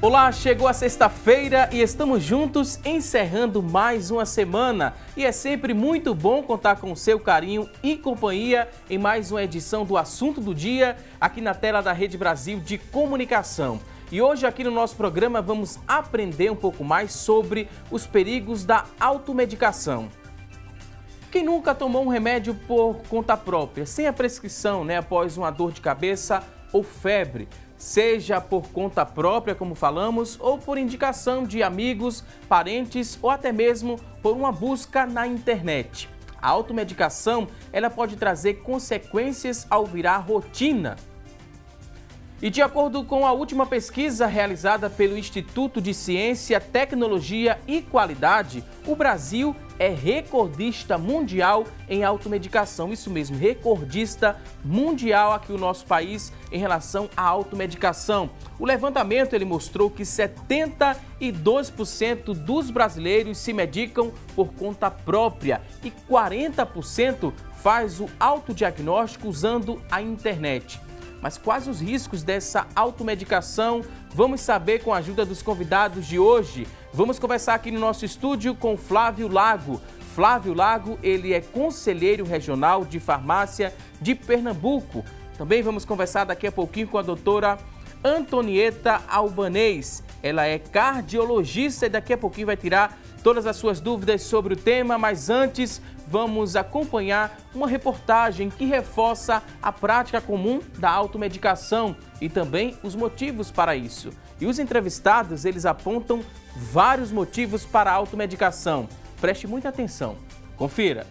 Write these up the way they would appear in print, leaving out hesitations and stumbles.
Olá, chegou a sexta-feira e estamos juntos encerrando mais uma semana. E é sempre muito bom contar com o seu carinho e companhia em mais uma edição do Assunto do Dia, aqui na tela da Rede Brasil de Comunicação. E hoje aqui no nosso programa vamos aprender um pouco mais sobre os perigos da automedicação. Quem nunca tomou um remédio por conta própria, sem a prescrição, após uma dor de cabeça ou febre? Seja por conta própria, como falamos, ou por indicação de amigos, parentes ou até mesmo por uma busca na internet. A automedicação, ela pode trazer consequências ao virar rotina. E de acordo com a última pesquisa realizada pelo Instituto de Ciência, Tecnologia e Qualidade, o Brasil é recordista mundial em automedicação. Isso mesmo, recordista mundial aqui no nosso país em relação à automedicação. O levantamento ele mostrou que 72% dos brasileiros se medicam por conta própria e 40% faz o autodiagnóstico usando a internet. Mas quais os riscos dessa automedicação? Vamos saber com a ajuda dos convidados de hoje. Vamos conversar aqui no nosso estúdio com Flávio Lago. Flávio Lago, ele é conselheiro regional de farmácia de Pernambuco. Também vamos conversar daqui a pouquinho com a doutora Antonieta Albanês. Ela é cardiologista e daqui a pouquinho vai tirar todas as suas dúvidas sobre o tema, mas antes vamos acompanhar uma reportagem que reforça a prática comum da automedicação e também os motivos para isso. E os entrevistados, eles apontam vários motivos para a automedicação. Preste muita atenção. Confira.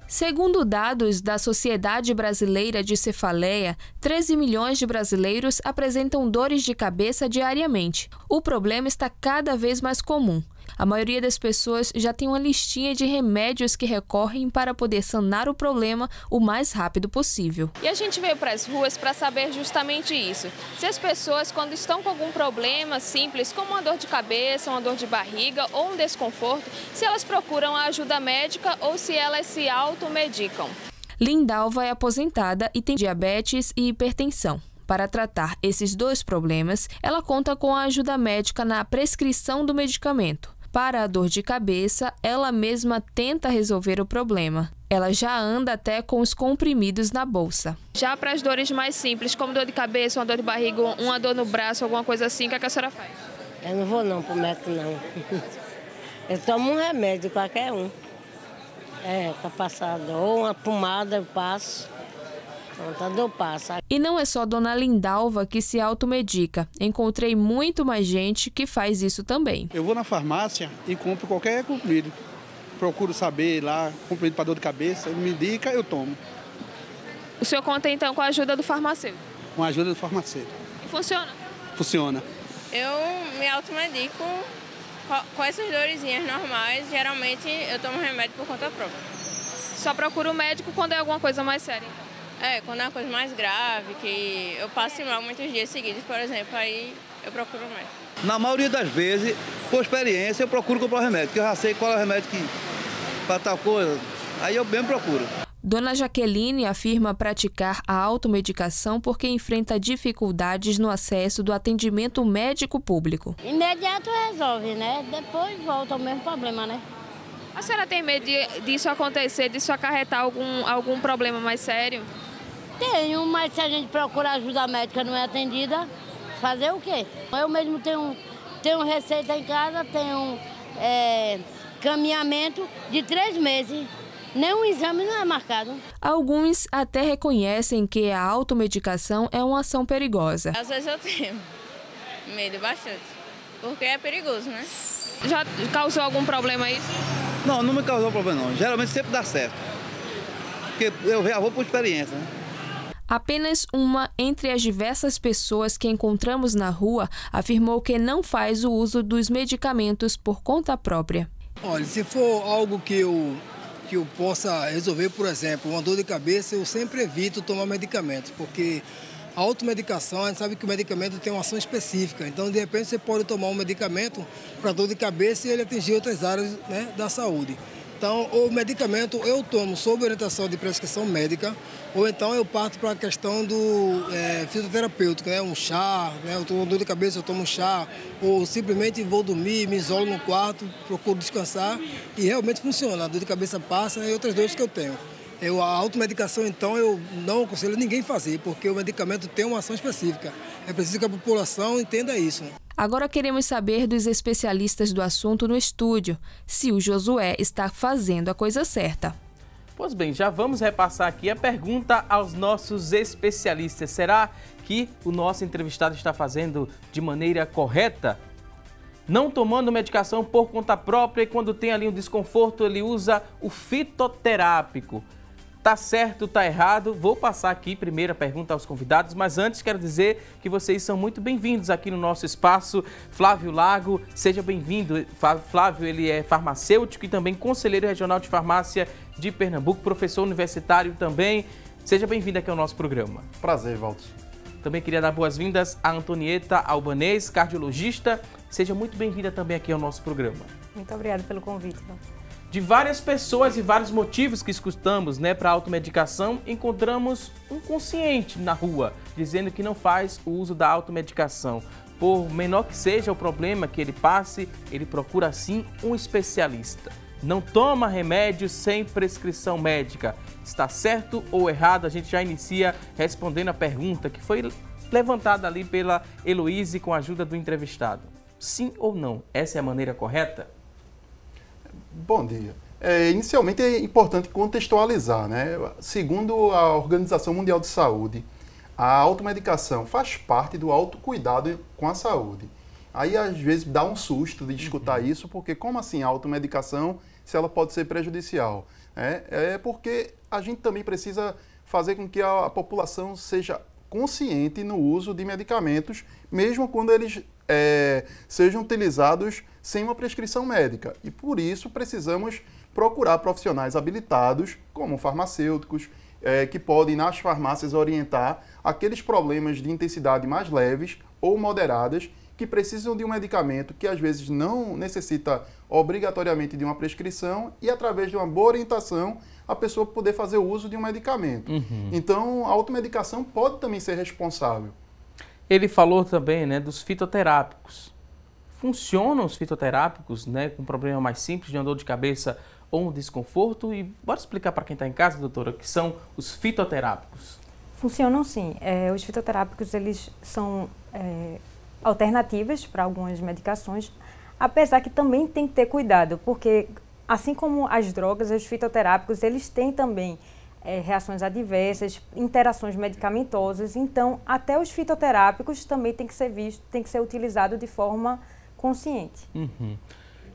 Segundo dados da Sociedade Brasileira de Cefaleia, 13 milhões de brasileiros apresentam dores de cabeça diariamente. O problema está cada vez mais comum. A maioria das pessoas já tem uma listinha de remédios que recorrem para poder sanar o problema o mais rápido possível. E a gente veio para as ruas para saber justamente isso. Se as pessoas, quando estão com algum problema simples, como uma dor de cabeça, uma dor de barriga ou um desconforto, se elas procuram a ajuda médica ou se elas se automedicam. Lindalva é aposentada e tem diabetes e hipertensão. Para tratar esses dois problemas, ela conta com a ajuda médica na prescrição do medicamento. Para a dor de cabeça, ela mesma tenta resolver o problema. Ela já anda até com os comprimidos na bolsa. Já para as dores mais simples, como dor de cabeça, uma dor de barriga, uma dor no braço, alguma coisa assim, o que a senhora faz? Eu não vou não pro médico não. Eu tomo um remédio, qualquer um. Para passar dor, uma pomada eu passo. E não é só Dona Lindalva que se automedica. Encontrei muito mais gente que faz isso também. Eu vou na farmácia e compro qualquer comprimido. Procuro saber lá, comprimido para dor de cabeça, ele me indica, eu tomo. O senhor conta então com a ajuda do farmacêutico? Com a ajuda do farmacêutico. E funciona? Funciona. Eu me automedico com essas dorezinhas normais. Geralmente eu tomo remédio por conta própria. Só procura o médico quando é alguma coisa mais séria? Quando é uma coisa mais grave, que eu passo mal muitos dias seguidos, por exemplo, aí eu procuro o médico. Na maioria das vezes, por experiência, eu procuro comprar o remédio, porque eu já sei qual é o remédio que para tal coisa, aí eu mesmo procuro. Dona Jaqueline afirma praticar a automedicação porque enfrenta dificuldades no acesso do atendimento médico público. Imediato resolve, Depois volta o mesmo problema, A senhora tem medo disso acontecer, disso acarretar algum problema mais sério? Tenho, mas se a gente procura ajuda médica não é atendida, fazer o quê? Eu mesmo tenho receita em casa, tenho caminhamento de 3 meses. Nenhum exame não é marcado. Alguns até reconhecem que a automedicação é uma ação perigosa. Às vezes eu tenho medo bastante, porque é perigoso, Já causou algum problema isso? Não, não me causou problema não. Geralmente sempre dá certo. Porque eu já vou por experiência, Apenas uma entre as diversas pessoas que encontramos na rua afirmou que não faz o uso dos medicamentos por conta própria. Olha, se for algo que eu possa resolver, por exemplo, uma dor de cabeça, eu sempre evito tomar medicamentos, porque a automedicação, a gente sabe que o medicamento tem uma ação específica, então de repente você pode tomar um medicamento para dor de cabeça e ele atingir outras áreas da saúde. Então, o medicamento eu tomo sob orientação de prescrição médica, ou então eu parto para a questão do fitoterapêutico, né? Um chá, né? Eu tenho dor de cabeça, eu tomo um chá, ou simplesmente vou dormir, me isolo no quarto, procuro descansar e realmente funciona. A dor de cabeça passa e outras dores que eu tenho. A automedicação, então, eu não aconselho ninguém fazer, porque o medicamento tem uma ação específica. É preciso que a população entenda isso. Agora queremos saber dos especialistas do assunto no estúdio, se o Josué está fazendo a coisa certa. Pois bem, já vamos repassar aqui a pergunta aos nossos especialistas. Será que o nosso entrevistado está fazendo de maneira correta? Não tomando medicação por conta própria e quando tem ali um desconforto, ele usa o fitoterápico. Tá certo, tá errado? Vou passar aqui primeira pergunta aos convidados, mas antes quero dizer que vocês são muito bem-vindos aqui no nosso espaço. Flávio Lago, seja bem-vindo. Flávio, ele é farmacêutico e também conselheiro regional de farmácia de Pernambuco, professor universitário também. Seja bem-vindo aqui ao nosso programa. Prazer, Valdos. Também queria dar boas-vindas a Antonieta Albanês, cardiologista. Seja muito bem-vinda também aqui ao nosso programa. Muito obrigada pelo convite. De várias pessoas e vários motivos que escutamos, para a automedicação, encontramos um consciente na rua, dizendo que não faz o uso da automedicação. Por menor que seja o problema que ele passe, ele procura sim um especialista. Não toma remédio sem prescrição médica. Está certo ou errado? A gente já inicia respondendo a pergunta que foi levantada ali pela Heloíse com a ajuda do entrevistado. Sim ou não? Essa é a maneira correta? Bom dia. Inicialmente é importante contextualizar, Segundo a Organização Mundial de Saúde, a automedicação faz parte do autocuidado com a saúde. Aí, às vezes, dá um susto de escutar isso, porque como assim a automedicação, se ela pode ser prejudicial? É porque a gente também precisa fazer com que a população seja consciente no uso de medicamentos, mesmo quando eles sejam utilizados sem uma prescrição médica. E por isso precisamos procurar profissionais habilitados, como farmacêuticos, que podem nas farmácias orientar aqueles problemas de intensidade mais leves ou moderadas que precisam de um medicamento que às vezes não necessita obrigatoriamente de uma prescrição e através de uma boa orientação a pessoa poder fazer o uso de um medicamento. Então a automedicação pode também ser responsável. Ele falou também dos fitoterápicos. Funcionam os fitoterápicos com um problema mais simples de uma dor de cabeça ou um desconforto? E bora explicar para quem está em casa, doutora, o que são os fitoterápicos. Funcionam sim. Os fitoterápicos eles são alternativas para algumas medicações, apesar que também tem que ter cuidado, porque assim como as drogas, os fitoterápicos eles têm também reações adversas, interações medicamentosas, então até os fitoterápicos também tem que ser utilizado de forma consciente.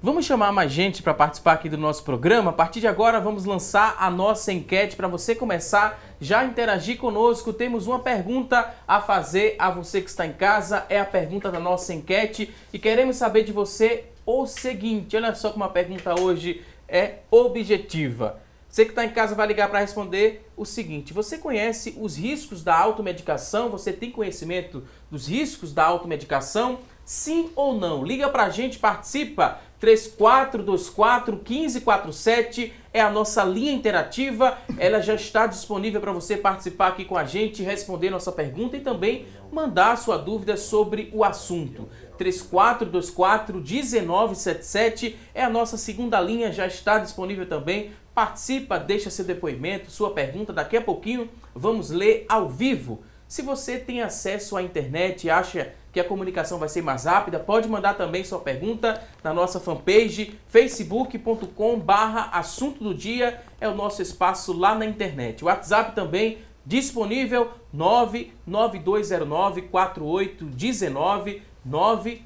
Vamos chamar mais gente para participar aqui do nosso programa. A partir de agora vamos lançar a nossa enquete para você começar já a interagir conosco. Temos uma pergunta a fazer a você que está em casa, é a pergunta da nossa enquete e queremos saber de você o seguinte, olha só como a pergunta hoje é objetiva. Você que está em casa vai ligar para responder o seguinte: você conhece os riscos da automedicação? Você tem conhecimento dos riscos da automedicação? Sim ou não? Liga para a gente, participa. 3424-1547 é a nossa linha interativa. Ela já está disponível para você participar aqui com a gente, responder nossa pergunta e também mandar sua dúvida sobre o assunto. 3424-1977 é a nossa segunda linha, já está disponível também. Participa, deixa seu depoimento, sua pergunta. Daqui a pouquinho vamos ler ao vivo. Se você tem acesso à internet e acha que a comunicação vai ser mais rápida, pode mandar também sua pergunta na nossa fanpage, facebook.com/assunto do dia, é o nosso espaço lá na internet. O WhatsApp também disponível, 99209-4819,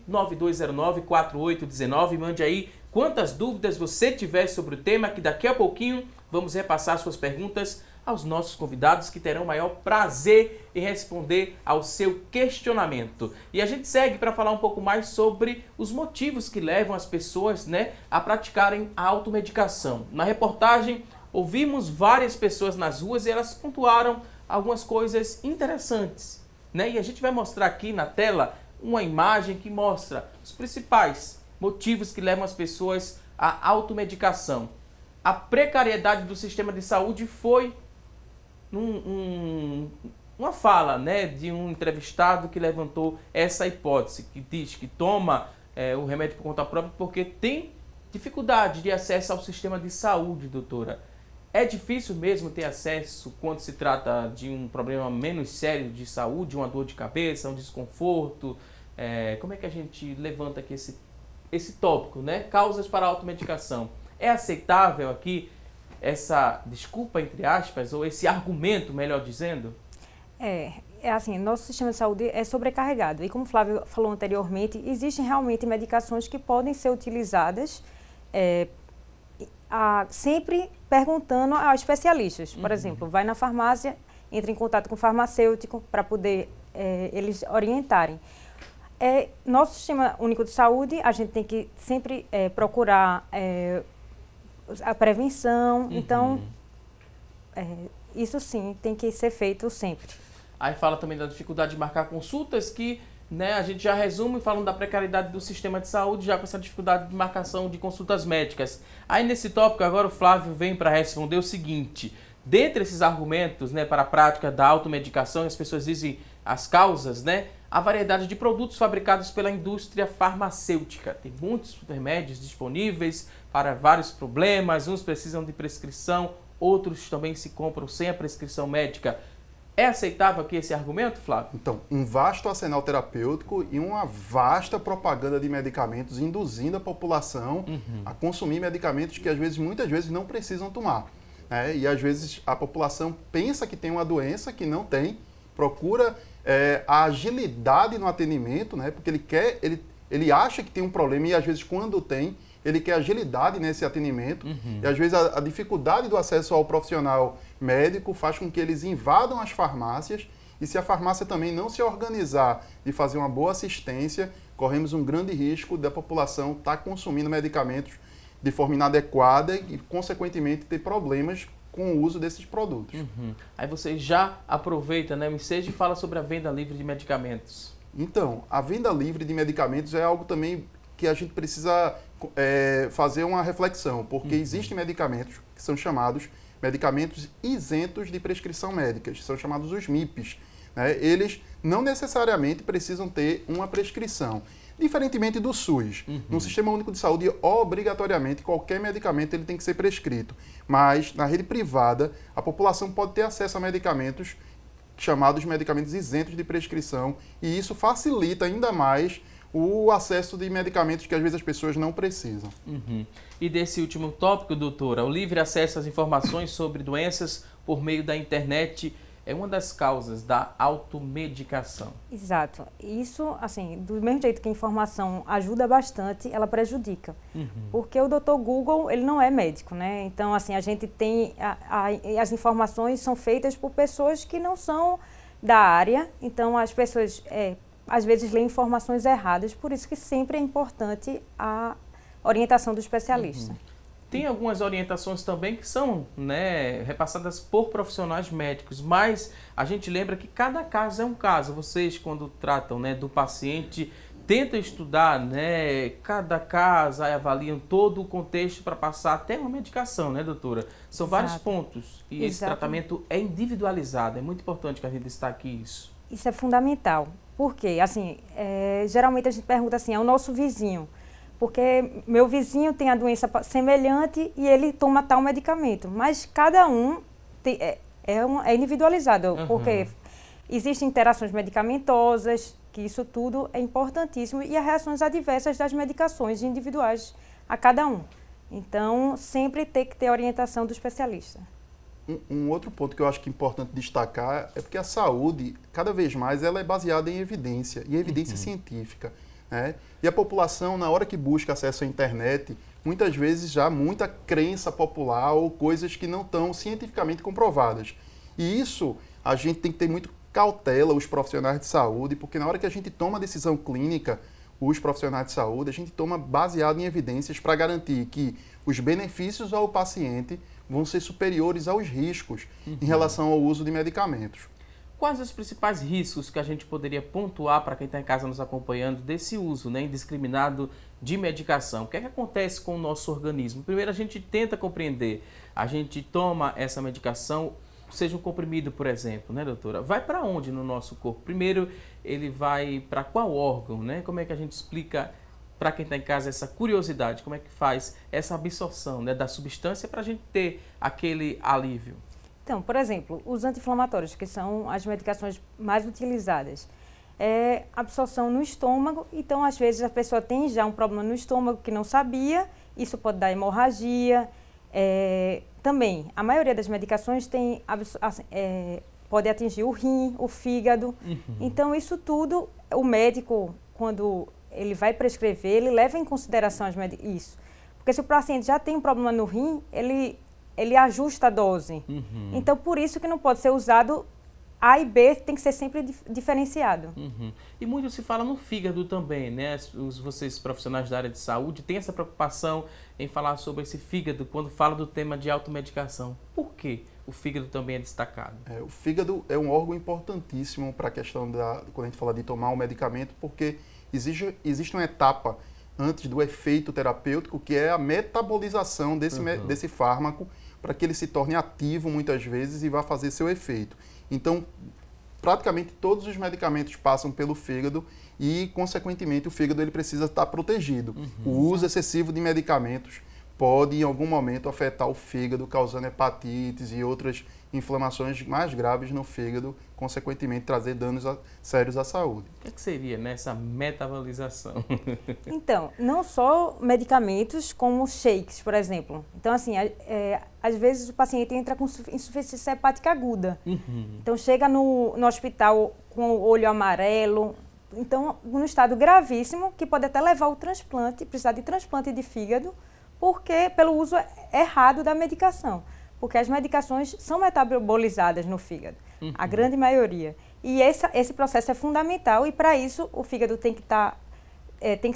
99209-4819, mande aí quantas dúvidas você tiver sobre o tema, que daqui a pouquinho vamos repassar suas perguntas aos nossos convidados que terão o maior prazer em responder ao seu questionamento. E a gente segue para falar um pouco mais sobre os motivos que levam as pessoas a praticarem a automedicação. Na reportagem, ouvimos várias pessoas nas ruas e elas pontuaram algumas coisas interessantes. E a gente vai mostrar aqui na tela uma imagem que mostra os principais motivos que levam as pessoas à automedicação. a precariedade do sistema de saúde foi uma fala, né, de um entrevistado que levantou essa hipótese, que diz que toma o remédio por conta própria porque tem dificuldade de acesso ao sistema de saúde, doutora. É difícil mesmo ter acesso quando se trata de um problema menos sério de saúde, uma dor de cabeça, um desconforto? Como é que a gente levanta aqui esse tópico, né? Causas para a automedicação. É aceitável aqui essa desculpa, entre aspas, ou esse argumento, melhor dizendo? É assim, nosso sistema de saúde é sobrecarregado. E como o Flávio falou anteriormente, existem realmente medicações que podem ser utilizadas sempre perguntando a especialistas. Por exemplo, vai na farmácia, entra em contato com o farmacêutico para poder eles orientarem. Nosso Sistema Único de Saúde, a gente tem que sempre procurar a prevenção. Então, isso sim tem que ser feito sempre. Aí fala também da dificuldade de marcar consultas, que a gente já resume falando da precariedade do sistema de saúde, já com essa dificuldade de marcação de consultas médicas. Aí nesse tópico agora o Flávio vem para responder o seguinte: dentre esses argumentos, para a prática da automedicação, as pessoas dizem as causas, a variedade de produtos fabricados pela indústria farmacêutica. Tem muitos remédios disponíveis para vários problemas, uns precisam de prescrição, outros também se compram sem a prescrição médica. É aceitável aqui esse argumento, Flávio? Então, um vasto arsenal terapêutico e uma vasta propaganda de medicamentos induzindo a população a consumir medicamentos que muitas vezes não precisam tomar. E às vezes a população pensa que tem uma doença que não tem, procura a agilidade no atendimento, porque ele acha que tem um problema e às vezes quando tem, ele quer agilidade nesse atendimento. E às vezes a dificuldade do acesso ao profissional médico faz com que eles invadam as farmácias, e se a farmácia também não se organizar e fazer uma boa assistência, corremos um grande risco da população estar consumindo medicamentos de forma inadequada e, consequentemente, ter problemas com o uso desses produtos. Aí você já aproveita, o ensejo, e fala sobre a venda livre de medicamentos. Então, a venda livre de medicamentos é algo também que a gente precisa fazer uma reflexão, porque existem medicamentos que são chamados medicamentos isentos de prescrição médica, são chamados os MIPs. Eles não necessariamente precisam ter uma prescrição. Diferentemente do SUS, no Sistema Único de Saúde, obrigatoriamente, qualquer medicamento ele tem que ser prescrito. Mas, na rede privada, a população pode ter acesso a medicamentos chamados medicamentos isentos de prescrição, e isso facilita ainda mais o acesso de medicamentos que às vezes as pessoas não precisam. E desse último tópico, doutora, o livre acesso às informações sobre doenças por meio da internet é uma das causas da automedicação. Exato. Isso, assim, do mesmo jeito que a informação ajuda bastante, ela prejudica. Porque o Dr. Google, ele não é médico, Então, assim, a gente tem... as informações são feitas por pessoas que não são da área, então as pessoas... às vezes lê informações erradas, por isso que sempre é importante a orientação do especialista. Tem algumas orientações também que são repassadas por profissionais médicos, mas a gente lembra que cada caso é um caso. Vocês, quando tratam do paciente, tentam estudar cada caso, aí avaliam todo o contexto para passar até uma medicação, doutora? São vários pontos e esse tratamento é individualizado. É muito importante que a gente destaque isso. Isso é fundamental. Por quê? Assim, geralmente a gente pergunta assim, é o nosso vizinho, porque meu vizinho tem a doença semelhante e ele toma tal medicamento, mas cada um é individualizado, porque existem interações medicamentosas, que isso tudo é importantíssimo, e as reações adversas das medicações individuais a cada um. Então, sempre tem que ter orientação do especialista. Um outro ponto que eu acho que é importante destacar é porque a saúde, cada vez mais, ela é baseada em evidência, e evidência científica. E a população, na hora que busca acesso à internet, muitas vezes já há muita crença popular ou coisas que não estão cientificamente comprovadas. E isso a gente tem que ter muito cautela, os profissionais de saúde, porque na hora que a gente toma a decisão clínica, os profissionais de saúde, a gente toma baseado em evidências para garantir que os benefícios ao paciente vão ser superiores aos riscos em relação ao uso de medicamentos. Quais os principais riscos que a gente poderia pontuar para quem está em casa nos acompanhando desse uso, né, indiscriminado de medicação? O que é que acontece com o nosso organismo? Primeiro, a gente tenta compreender. A gente toma essa medicação, seja um comprimido, por exemplo, né, doutora? Vai para onde no nosso corpo? Primeiro, ele vai para qual órgão, né? Como é que a gente explica para quem está em casa essa curiosidade? Como é que faz essa absorção, né, da substância para a gente ter aquele alívio? Então, por exemplo, os anti-inflamatórios, que são as medicações mais utilizadas, absorção no estômago. Então, às vezes, a pessoa tem já um problema no estômago que não sabia, isso pode dar hemorragia. Também, a maioria das medicações pode atingir o rim, o fígado. Então, isso tudo, o médico, quando ele vai prescrever, ele leva em consideração isso. Porque se o paciente já tem um problema no rim, ele ajusta a dose. Então, por isso que não pode ser usado A e B, tem que ser sempre diferenciado. E muito se fala no fígado também, né? Vocês profissionais da área de saúde têm essa preocupação em falar sobre esse fígado quando fala do tema de automedicação. Por que o fígado também é destacado? O fígado é um órgão importantíssimo para a questão quando a gente fala de tomar um medicamento, porque existe uma etapa antes do efeito terapêutico, que é a metabolização desse fármaco, para que ele se torne ativo muitas vezes e vá fazer seu efeito. Então, praticamente todos os medicamentos passam pelo fígado e, consequentemente, o fígado ele precisa estar protegido. O uso excessivo de medicamentos pode, em algum momento, afetar o fígado, causando hepatites e outras inflamações mais graves no fígado, consequentemente trazer danos sérios à saúde. O que seria nessa metabolização? Então, não só medicamentos como shakes, por exemplo. Então, assim, às vezes o paciente entra com insuficiência hepática aguda. Então, chega no hospital com o olho amarelo. Então, num estado gravíssimo, que pode até levar ao transplante, precisar de transplante de fígado, pelo uso errado da medicação. Porque as medicações são metabolizadas no fígado, a grande maioria. E esse processo é fundamental e, para isso, o fígado tem que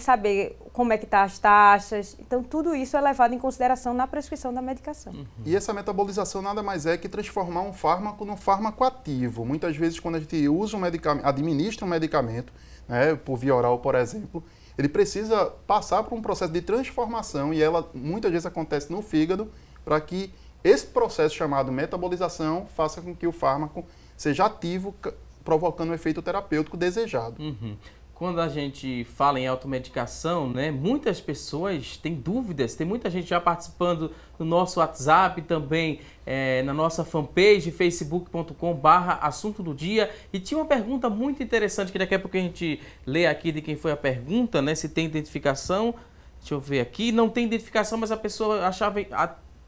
saber como é que estão as taxas. Então, tudo isso é levado em consideração na prescrição da medicação. E essa metabolização nada mais é que transformar um fármaco num fármaco ativo. Muitas vezes, quando a gente usa administra um medicamento, né, por via oral, por exemplo, ele precisa passar por um processo de transformação e ela muitas vezes acontece no fígado para que esse processo chamado metabolização faça com que o fármaco seja ativo, provocando o efeito terapêutico desejado. Quando a gente fala em automedicação, né, muitas pessoas têm dúvidas, tem muita gente já participando no nosso WhatsApp, também na nossa fanpage, facebook.com/assunto do dia. E tinha uma pergunta muito interessante, que daqui a pouco a gente lê aqui de quem foi a pergunta, né, se tem identificação. Deixa eu ver aqui, não tem identificação, mas a pessoa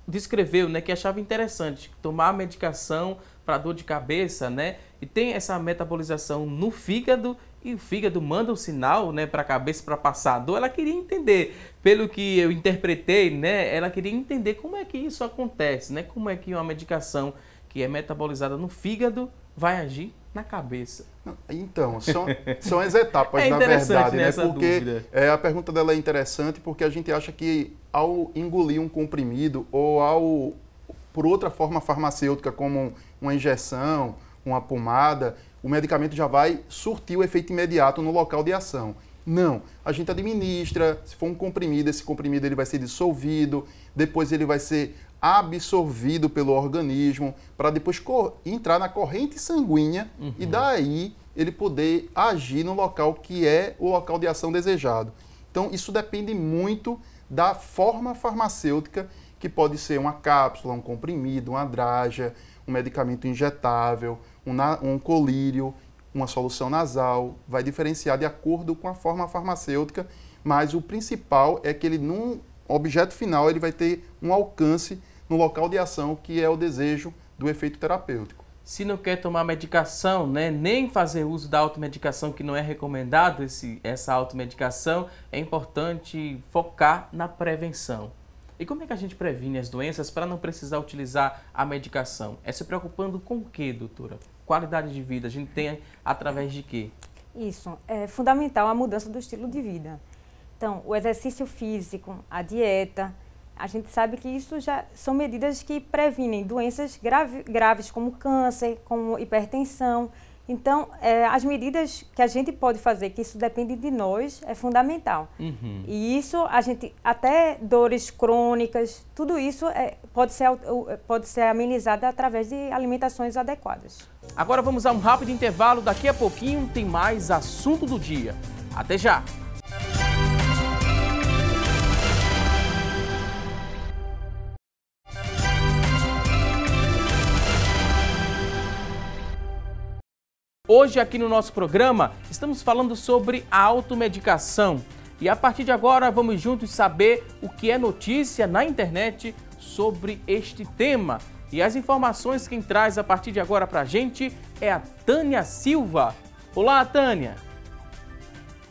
descreveu, né, que achava interessante tomar a medicação para dor de cabeça, né, e tem essa metabolização no fígado e o fígado manda um sinal, né, para a cabeça para passar a dor. Ela queria entender, pelo que eu interpretei, né, ela queria entender como é que isso acontece, né, como é que uma medicação que é metabolizada no fígado vai agir na cabeça. Então, são as etapas, na verdade, né? Porque a pergunta dela é interessante porque a gente acha que ao engolir um comprimido ou por outra forma farmacêutica, como uma injeção, uma pomada, o medicamento já vai surtir o efeito imediato no local de ação. Não, a gente administra, se for um comprimido, esse comprimido ele vai ser dissolvido, depois ele vai ser absorvido pelo organismo, para depois entrar na corrente sanguínea e daí ele poder agir no local que é o local de ação desejado. Então, isso depende muito da forma farmacêutica, que pode ser uma cápsula, um comprimido, uma drágia, um medicamento injetável, um colírio, uma solução nasal, vai diferenciar de acordo com a forma farmacêutica, mas o principal é que ele, num objeto final, ele vai ter um alcance no local de ação, que é o desejo do efeito terapêutico. Se não quer tomar medicação, né, nem fazer uso da automedicação, que não é recomendado essa automedicação, é importante focar na prevenção. E como é que a gente previne as doenças para não precisar utilizar a medicação? É se preocupando com o quê, doutora? Qualidade de vida a gente tem através de quê? Isso, é fundamental a mudança do estilo de vida. Então, o exercício físico, a dieta, a gente sabe que isso já são medidas que previnem doenças graves como câncer, como hipertensão. Então, as medidas que a gente pode fazer, que isso depende de nós, é fundamental. E isso, até dores crônicas, tudo isso pode ser amenizado através de alimentações adequadas. Agora vamos a um rápido intervalo, daqui a pouquinho tem mais assunto do dia. Até já! Hoje aqui no nosso programa estamos falando sobre a automedicação e a partir de agora vamos juntos saber o que é notícia na internet sobre este tema. E as informações quem traz a partir de agora pra gente é a Tânia Silva. Olá, Tânia!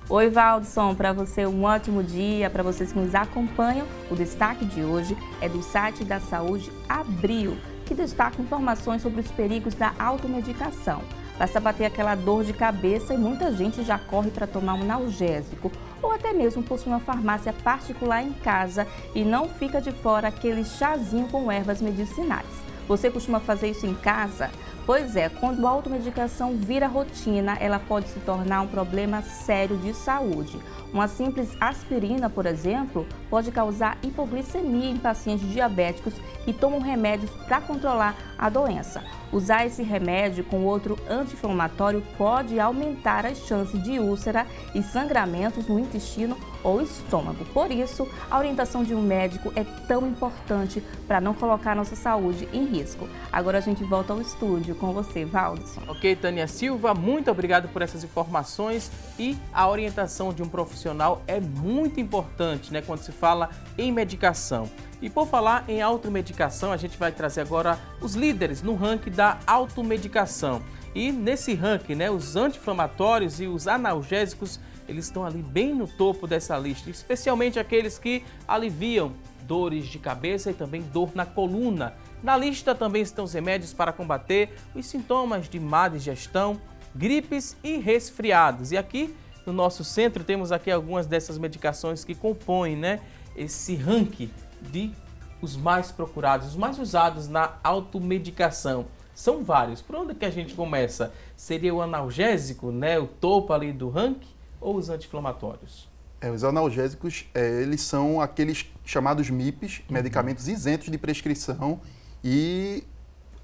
Oi, Valdson, para você um ótimo dia, para vocês que nos acompanham. O destaque de hoje é do site da Saúde Abril, que destaca informações sobre os perigos da automedicação. Basta bater aquela dor de cabeça e muita gente já corre para tomar um analgésico ou até mesmo possui uma farmácia particular em casa e não fica de fora aquele chazinho com ervas medicinais. Você costuma fazer isso em casa? Pois é, quando a automedicação vira rotina, ela pode se tornar um problema sério de saúde. Uma simples aspirina, por exemplo, pode causar hipoglicemia em pacientes diabéticos que tomam remédios para controlar a doença. Usar esse remédio com outro anti-inflamatório pode aumentar as chances de úlcera e sangramentos no intestino ou estômago. Por isso, a orientação de um médico é tão importante para não colocar nossa saúde em risco. Agora a gente volta ao estúdio com você, Valdson. Ok, Tânia Silva, muito obrigado por essas informações e a orientação de um profissional é muito importante, né, quando se fala em medicação. E por falar em automedicação, a gente vai trazer agora os líderes no ranking da automedicação. E nesse ranking, né, os anti-inflamatórios e os analgésicos, eles estão ali bem no topo dessa lista, especialmente aqueles que aliviam dores de cabeça e também dor na coluna. Na lista também estão os remédios para combater os sintomas de má digestão, gripes e resfriados. E aqui no nosso centro temos aqui algumas dessas medicações que compõem, né, esse ranking de os mais procurados, os mais usados na automedicação. São vários. Por onde que a gente começa? Seria o analgésico, né, o topo ali do ranking, ou os anti-inflamatórios? Os analgésicos, eles são aqueles chamados MIPs, medicamentos isentos de prescrição, e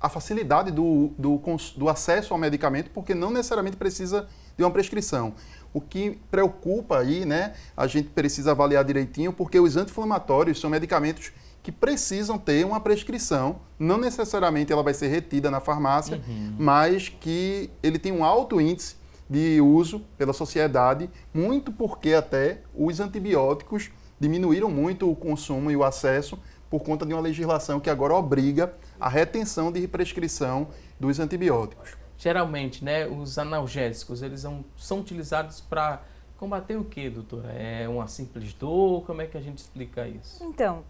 a facilidade do acesso ao medicamento, porque não necessariamente precisa de uma prescrição. O que preocupa aí, né, a gente precisa avaliar direitinho, porque os anti-inflamatórios são medicamentos que precisam ter uma prescrição, não necessariamente ela vai ser retida na farmácia, mas que ele tem um alto índice de uso pela sociedade, muito porque até os antibióticos diminuíram muito o consumo e o acesso por conta de uma legislação que agora obriga a retenção de prescrição dos antibióticos. Geralmente, né, os analgésicos, eles são utilizados para combater o que, doutora? É uma simples dor? Como é que a gente explica isso? Então,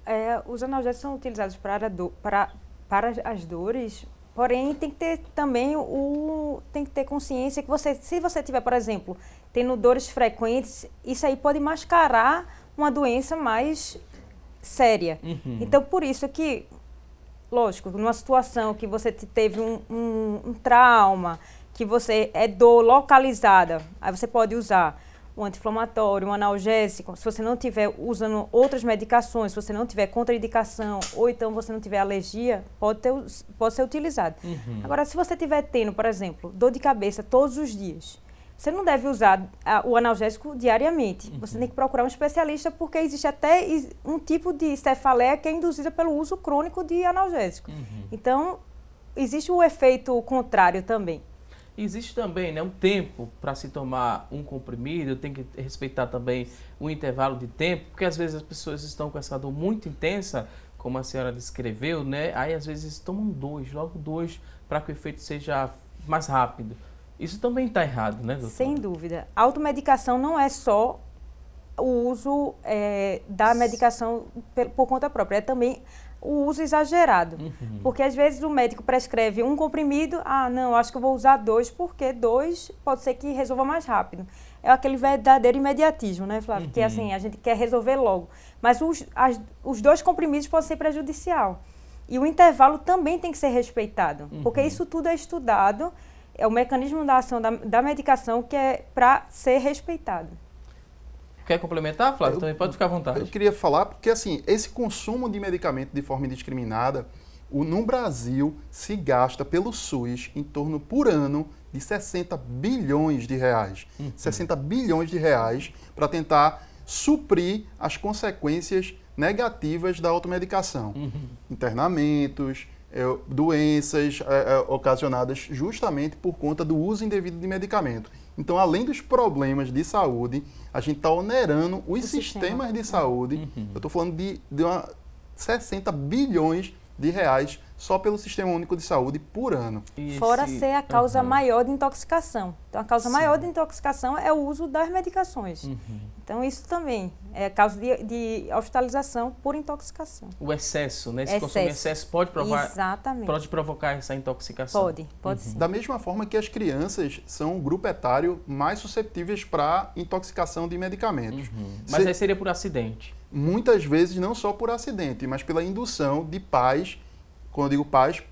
os analgésicos são utilizados para as dores, porém tem que ter também tem que ter consciência que se você tiver, por exemplo, tendo dores frequentes, isso aí pode mascarar uma doença mais séria. Então, por isso que, lógico, numa situação que você teve um trauma, que você dor localizada, aí você pode usar um anti-inflamatório, um analgésico. Se você não estiver usando outras medicações, se você não tiver contraindicação ou então você não tiver alergia, pode ser utilizado. Agora, se você estiver tendo, por exemplo, dor de cabeça todos os dias, você não deve usar o analgésico diariamente. Você tem que procurar um especialista, porque existe até um tipo de cefaleia que é induzida pelo uso crônico de analgésico. Então, existe o efeito contrário também. Existe também, né, um tempo para se tomar um comprimido, tem que respeitar também o intervalo de tempo, porque às vezes as pessoas estão com essa dor muito intensa, como a senhora descreveu, né? Aí às vezes tomam logo dois, para que o efeito seja mais rápido. Isso também está errado, né, doutora? Sem dúvida. A automedicação não é só o uso da medicação por conta própria, é também o uso exagerado. Porque às vezes o médico prescreve um comprimido, não, acho que eu vou usar 2, porque 2 pode ser que resolva mais rápido. É aquele verdadeiro imediatismo, né, Flávio? Que assim, a gente quer resolver logo. Mas os 2 comprimidos podem ser prejudicial. E o intervalo também tem que ser respeitado, porque isso tudo é estudado é o mecanismo da ação da medicação que é para ser respeitado. Quer complementar, Flávio? Também pode ficar à vontade. Eu queria falar porque, assim, esse consumo de medicamento de forma indiscriminada, no Brasil se gasta pelo SUS em torno, por ano, de 60 bilhões de reais. 60 bilhões de reais para tentar suprir as consequências negativas da automedicação. Internamentos, doenças ocasionadas justamente por conta do uso indevido de medicamento. Então, além dos problemas de saúde, a gente está onerando os sistemas de saúde. Eu estou falando de 60 bilhões de reais só pelo Sistema Único de Saúde por ano. Fora ser a causa maior de intoxicação. Então, a causa maior de intoxicação é o uso das medicações. Então, isso também é causa de hospitalização por intoxicação. O excesso, né? Se consumir excesso pode provocar essa intoxicação. Pode sim. Da mesma forma que as crianças são o grupo etário mais suscetíveis para intoxicação de medicamentos. Mas aí seria por acidente? Muitas vezes não só por acidente, mas pela indução de pais, quando eu digo pais,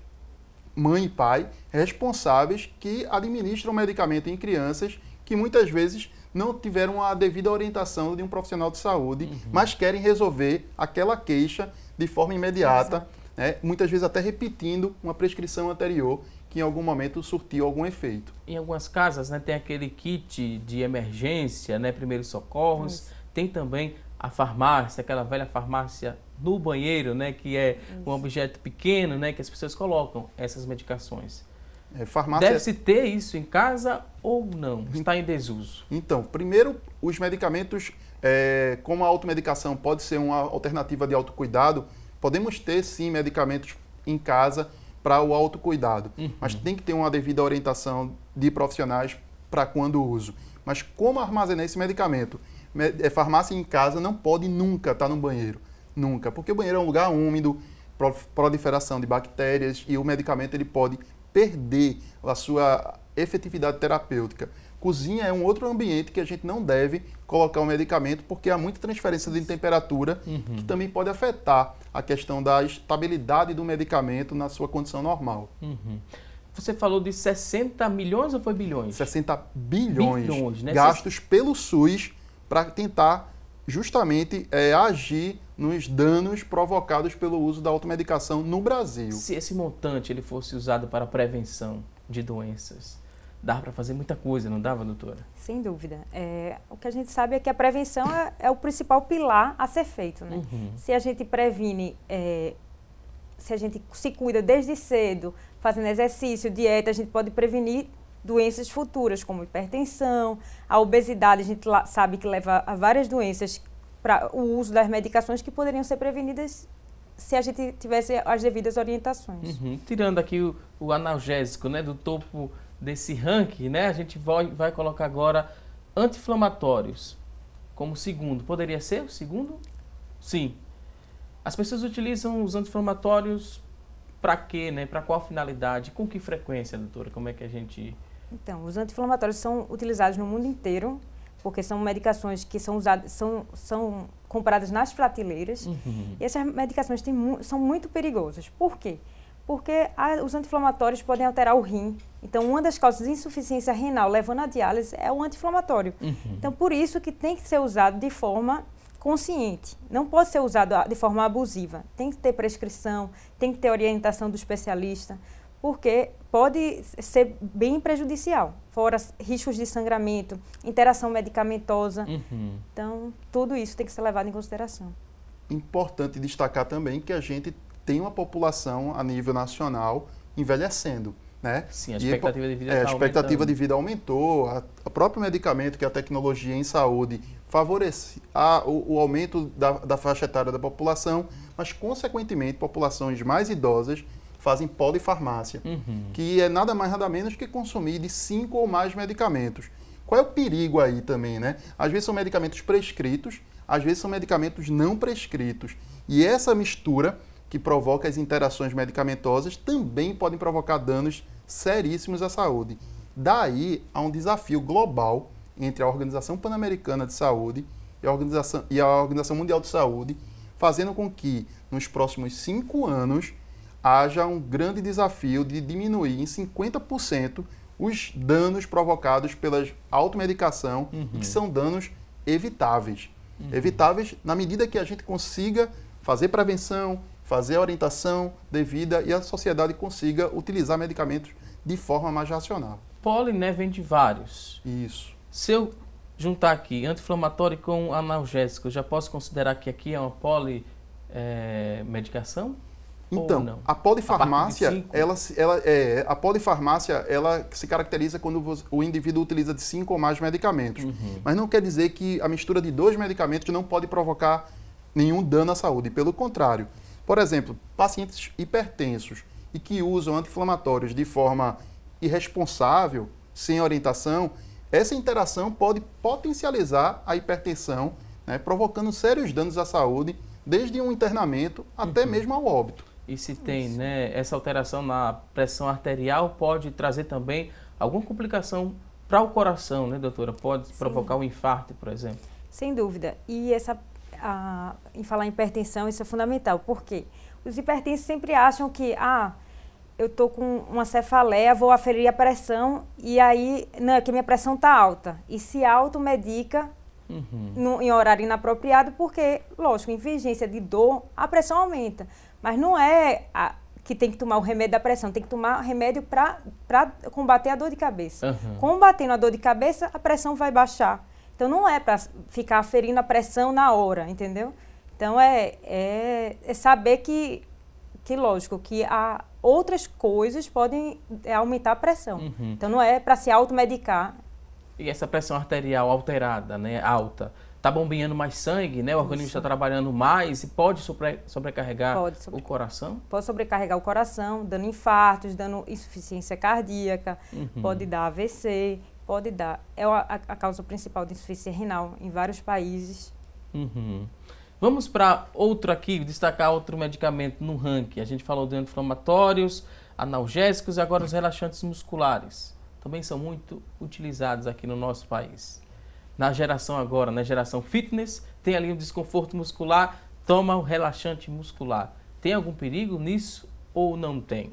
mãe e pai, responsáveis que administram medicamento em crianças que muitas vezes não tiveram a devida orientação de um profissional de saúde, mas querem resolver aquela queixa de forma imediata, né? Muitas vezes até repetindo uma prescrição anterior que em algum momento surtiu algum efeito. Em algumas casas, né, tem aquele kit de emergência, né, primeiros socorros, tem também a farmácia, aquela velha farmácia no banheiro, né, que é um objeto pequeno, né, que as pessoas colocam essas medicações. Deve-se ter isso em casa ou não? Está em desuso? Então, primeiro, os medicamentos, como a automedicação pode ser uma alternativa de autocuidado, podemos ter sim medicamentos em casa para o autocuidado, mas tem que ter uma devida orientação de profissionais para quando uso. Mas como armazenar esse medicamento? Farmácia em casa não pode nunca estar no banheiro, nunca, porque o banheiro é um lugar úmido, proliferação de bactérias e o medicamento ele pode perder a sua efetividade terapêutica. Cozinha é um outro ambiente que a gente não deve colocar o medicamento porque há muita transferência de temperatura que também pode afetar a questão da estabilidade do medicamento na sua condição normal. Você falou de 60 milhões ou foi bilhões? 60 bilhões, né? Gastos pelo SUS para tentar justamente agir nos danos provocados pelo uso da automedicação no Brasil. Se esse montante ele fosse usado para prevenção de doenças, dava para fazer muita coisa, não dava, doutora? Sem dúvida. O que a gente sabe é que a prevenção é o principal pilar a ser feito, né? Se a gente previne, se a gente se cuida desde cedo, fazendo exercício, dieta, a gente pode prevenir doenças futuras, como hipertensão, a obesidade, a gente sabe que leva a várias doenças para o uso das medicações que poderiam ser prevenidas se a gente tivesse as devidas orientações. Tirando aqui o analgésico, né, do topo desse ranking, né, a gente vai colocar agora anti-inflamatórios como segundo. Poderia ser o segundo? Sim. As pessoas utilizam os anti-inflamatórios para quê, né? Para qual finalidade? Com que frequência, doutora? Como é que a gente... Então, os anti-inflamatórios são utilizados no mundo inteiro, porque são medicações que são usadas, são compradas nas prateleiras. E essas medicações são muito perigosas. Por quê? Porque os anti-inflamatórios podem alterar o rim. Então, uma das causas de insuficiência renal levando à diálise é o anti-inflamatório. Então, por isso que tem que ser usado de forma consciente. Não pode ser usado de forma abusiva. Tem que ter prescrição, tem que ter orientação do especialista, porque pode ser bem prejudicial. Fora riscos de sangramento, interação medicamentosa. Então, tudo isso tem que ser levado em consideração. Importante destacar também que a gente tem uma população a nível nacional envelhecendo, né? Sim, a expectativa de vida a expectativa de vida aumentou, o próprio medicamento que a tecnologia em saúde favorece o aumento da faixa etária da população, mas, consequentemente, populações mais idosas fazem polifarmácia, que é nada mais nada menos que consumir de 5 ou mais medicamentos. Qual é o perigo aí também, né? Às vezes são medicamentos prescritos, às vezes são medicamentos não prescritos. E essa mistura que provoca as interações medicamentosas também podem provocar danos seríssimos à saúde. Daí há um desafio global entre a Organização Pan-Americana de Saúde e a Organização Mundial de Saúde, fazendo com que, nos próximos 5 anos, haja um grande desafio de diminuir em 50% os danos provocados pela automedicação, que são danos evitáveis. Evitáveis na medida que a gente consiga fazer prevenção, fazer a orientação devida e a sociedade consiga utilizar medicamentos de forma mais racional. Pólen, né, vem de vários. Isso. Se eu juntar aqui anti-inflamatório com analgésico, já posso considerar que aqui é uma polimedicação? Então, a polifarmácia, a polifarmácia, ela se caracteriza quando o indivíduo utiliza de 5 ou mais medicamentos. Mas não quer dizer que a mistura de 2 medicamentos não pode provocar nenhum dano à saúde. Pelo contrário, por exemplo, pacientes hipertensos e que usam anti-inflamatórios de forma irresponsável, sem orientação, essa interação pode potencializar a hipertensão, né, provocando sérios danos à saúde, desde um internamento até mesmo ao óbito. E se tem, né, essa alteração na pressão arterial, pode trazer também alguma complicação para o coração, né, doutora? Pode provocar um infarto, por exemplo? Sem dúvida. E em falar em hipertensão, isso é fundamental. Por quê? Os hipertensos sempre acham que, eu estou com uma cefaleia, vou aferir a pressão e aí, não, é que minha pressão está alta. E se automedica em horário inapropriado, porque, lógico, em vigência de dor, a pressão aumenta. Mas não é que tem que tomar o remédio da pressão, tem que tomar remédio para combater a dor de cabeça. Combatendo a dor de cabeça, a pressão vai baixar. Então não é para ficar aferindo a pressão na hora, entendeu? Então é saber que lógico, que outras coisas podem aumentar a pressão. Então não é para se automedicar. E essa pressão arterial alterada, né, alta, está bombeando mais sangue, né? O organismo está trabalhando mais e pode sobrecarregar o coração? Pode sobrecarregar o coração, dando infartos, dando insuficiência cardíaca, pode dar AVC, pode dar... É a causa principal de insuficiência renal em vários países. Vamos para outro aqui, destacar outro medicamento no ranking. A gente falou de anti-inflamatórios, analgésicos e agora os relaxantes musculares. Também são muito utilizados aqui no nosso país. Na geração agora, na geração fitness, tem ali um desconforto muscular, toma o relaxante muscular. Tem algum perigo nisso ou não tem?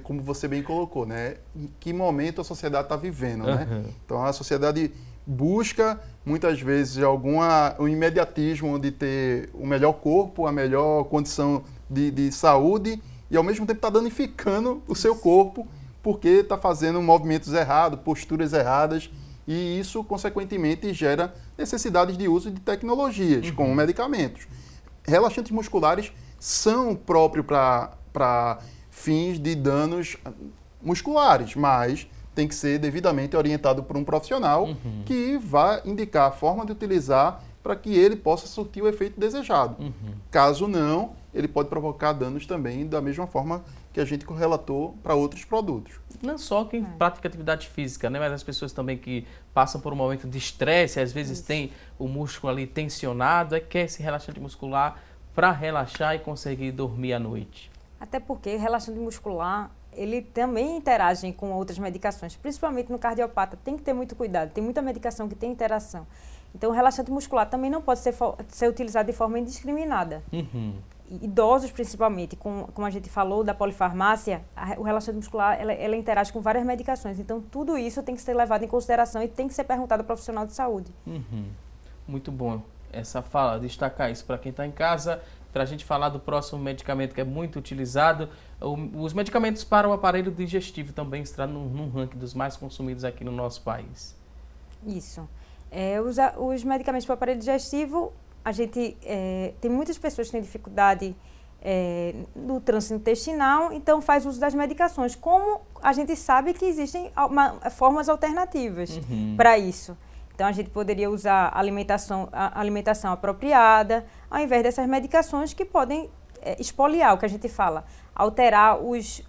Como você bem colocou, né? Em que momento a sociedade está vivendo, né? Então a sociedade busca muitas vezes um imediatismo de ter o melhor corpo, a melhor condição de saúde e ao mesmo tempo está danificando o seu corpo porque está fazendo movimentos errados, posturas erradas. E isso, consequentemente, gera necessidades de uso de tecnologias, como medicamentos. Relaxantes musculares são próprios para fins de danos musculares, mas tem que ser devidamente orientado por um profissional que vai indicar a forma de utilizar para que ele possa surtir o efeito desejado. Caso não, ele pode provocar danos também da mesma forma que a gente relatou para outros produtos. Não só quem pratica atividade física, né? Mas as pessoas também que passam por um momento de estresse, às vezes tem o músculo ali tensionado, quer esse relaxante muscular para relaxar e conseguir dormir à noite. Até porque o relaxante muscular, ele também interage com outras medicações, principalmente no cardiopata. Tem que ter muito cuidado, tem muita medicação que tem interação. Então o relaxante muscular também não pode ser utilizado de forma indiscriminada. Idosos, principalmente, como a gente falou da polifarmácia, o relaxante muscular, ela interage com várias medicações. Então, tudo isso tem que ser levado em consideração e tem que ser perguntado ao profissional de saúde. Muito bom essa fala, destacar isso para quem está em casa, para a gente falar do próximo medicamento que é muito utilizado. Os medicamentos para o aparelho digestivo também estão num ranking dos mais consumidos aqui no nosso país. Isso. Os medicamentos para o aparelho digestivo, a gente tem muitas pessoas que têm dificuldade no trânsito intestinal, então faz uso das medicações. Como a gente sabe que existem formas alternativas para isso. Então a gente poderia usar a alimentação apropriada, ao invés dessas medicações que podem expoliar, o que a gente fala, alterar os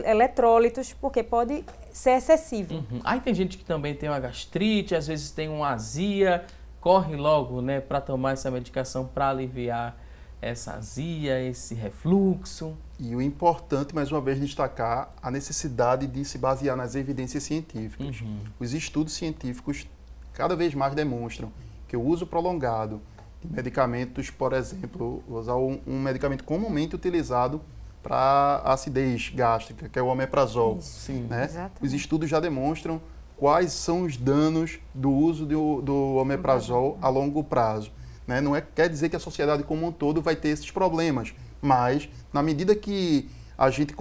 eletrólitos, porque pode ser excessivo. Aí tem gente que também tem uma gastrite, às vezes tem uma azia, corre logo, né, para tomar essa medicação para aliviar essa azia, esse refluxo. E o importante, mais uma vez, destacar a necessidade de se basear nas evidências científicas. Os estudos científicos cada vez mais demonstram que o uso prolongado de medicamentos, por exemplo, usar um medicamento comumente utilizado para acidez gástrica, que é o omeprazol. Sim, né? Os estudos já demonstram quais são os danos do uso do omeprazol a longo prazo. Né? Não quer dizer que a sociedade como um todo vai ter esses problemas, mas na medida que a gente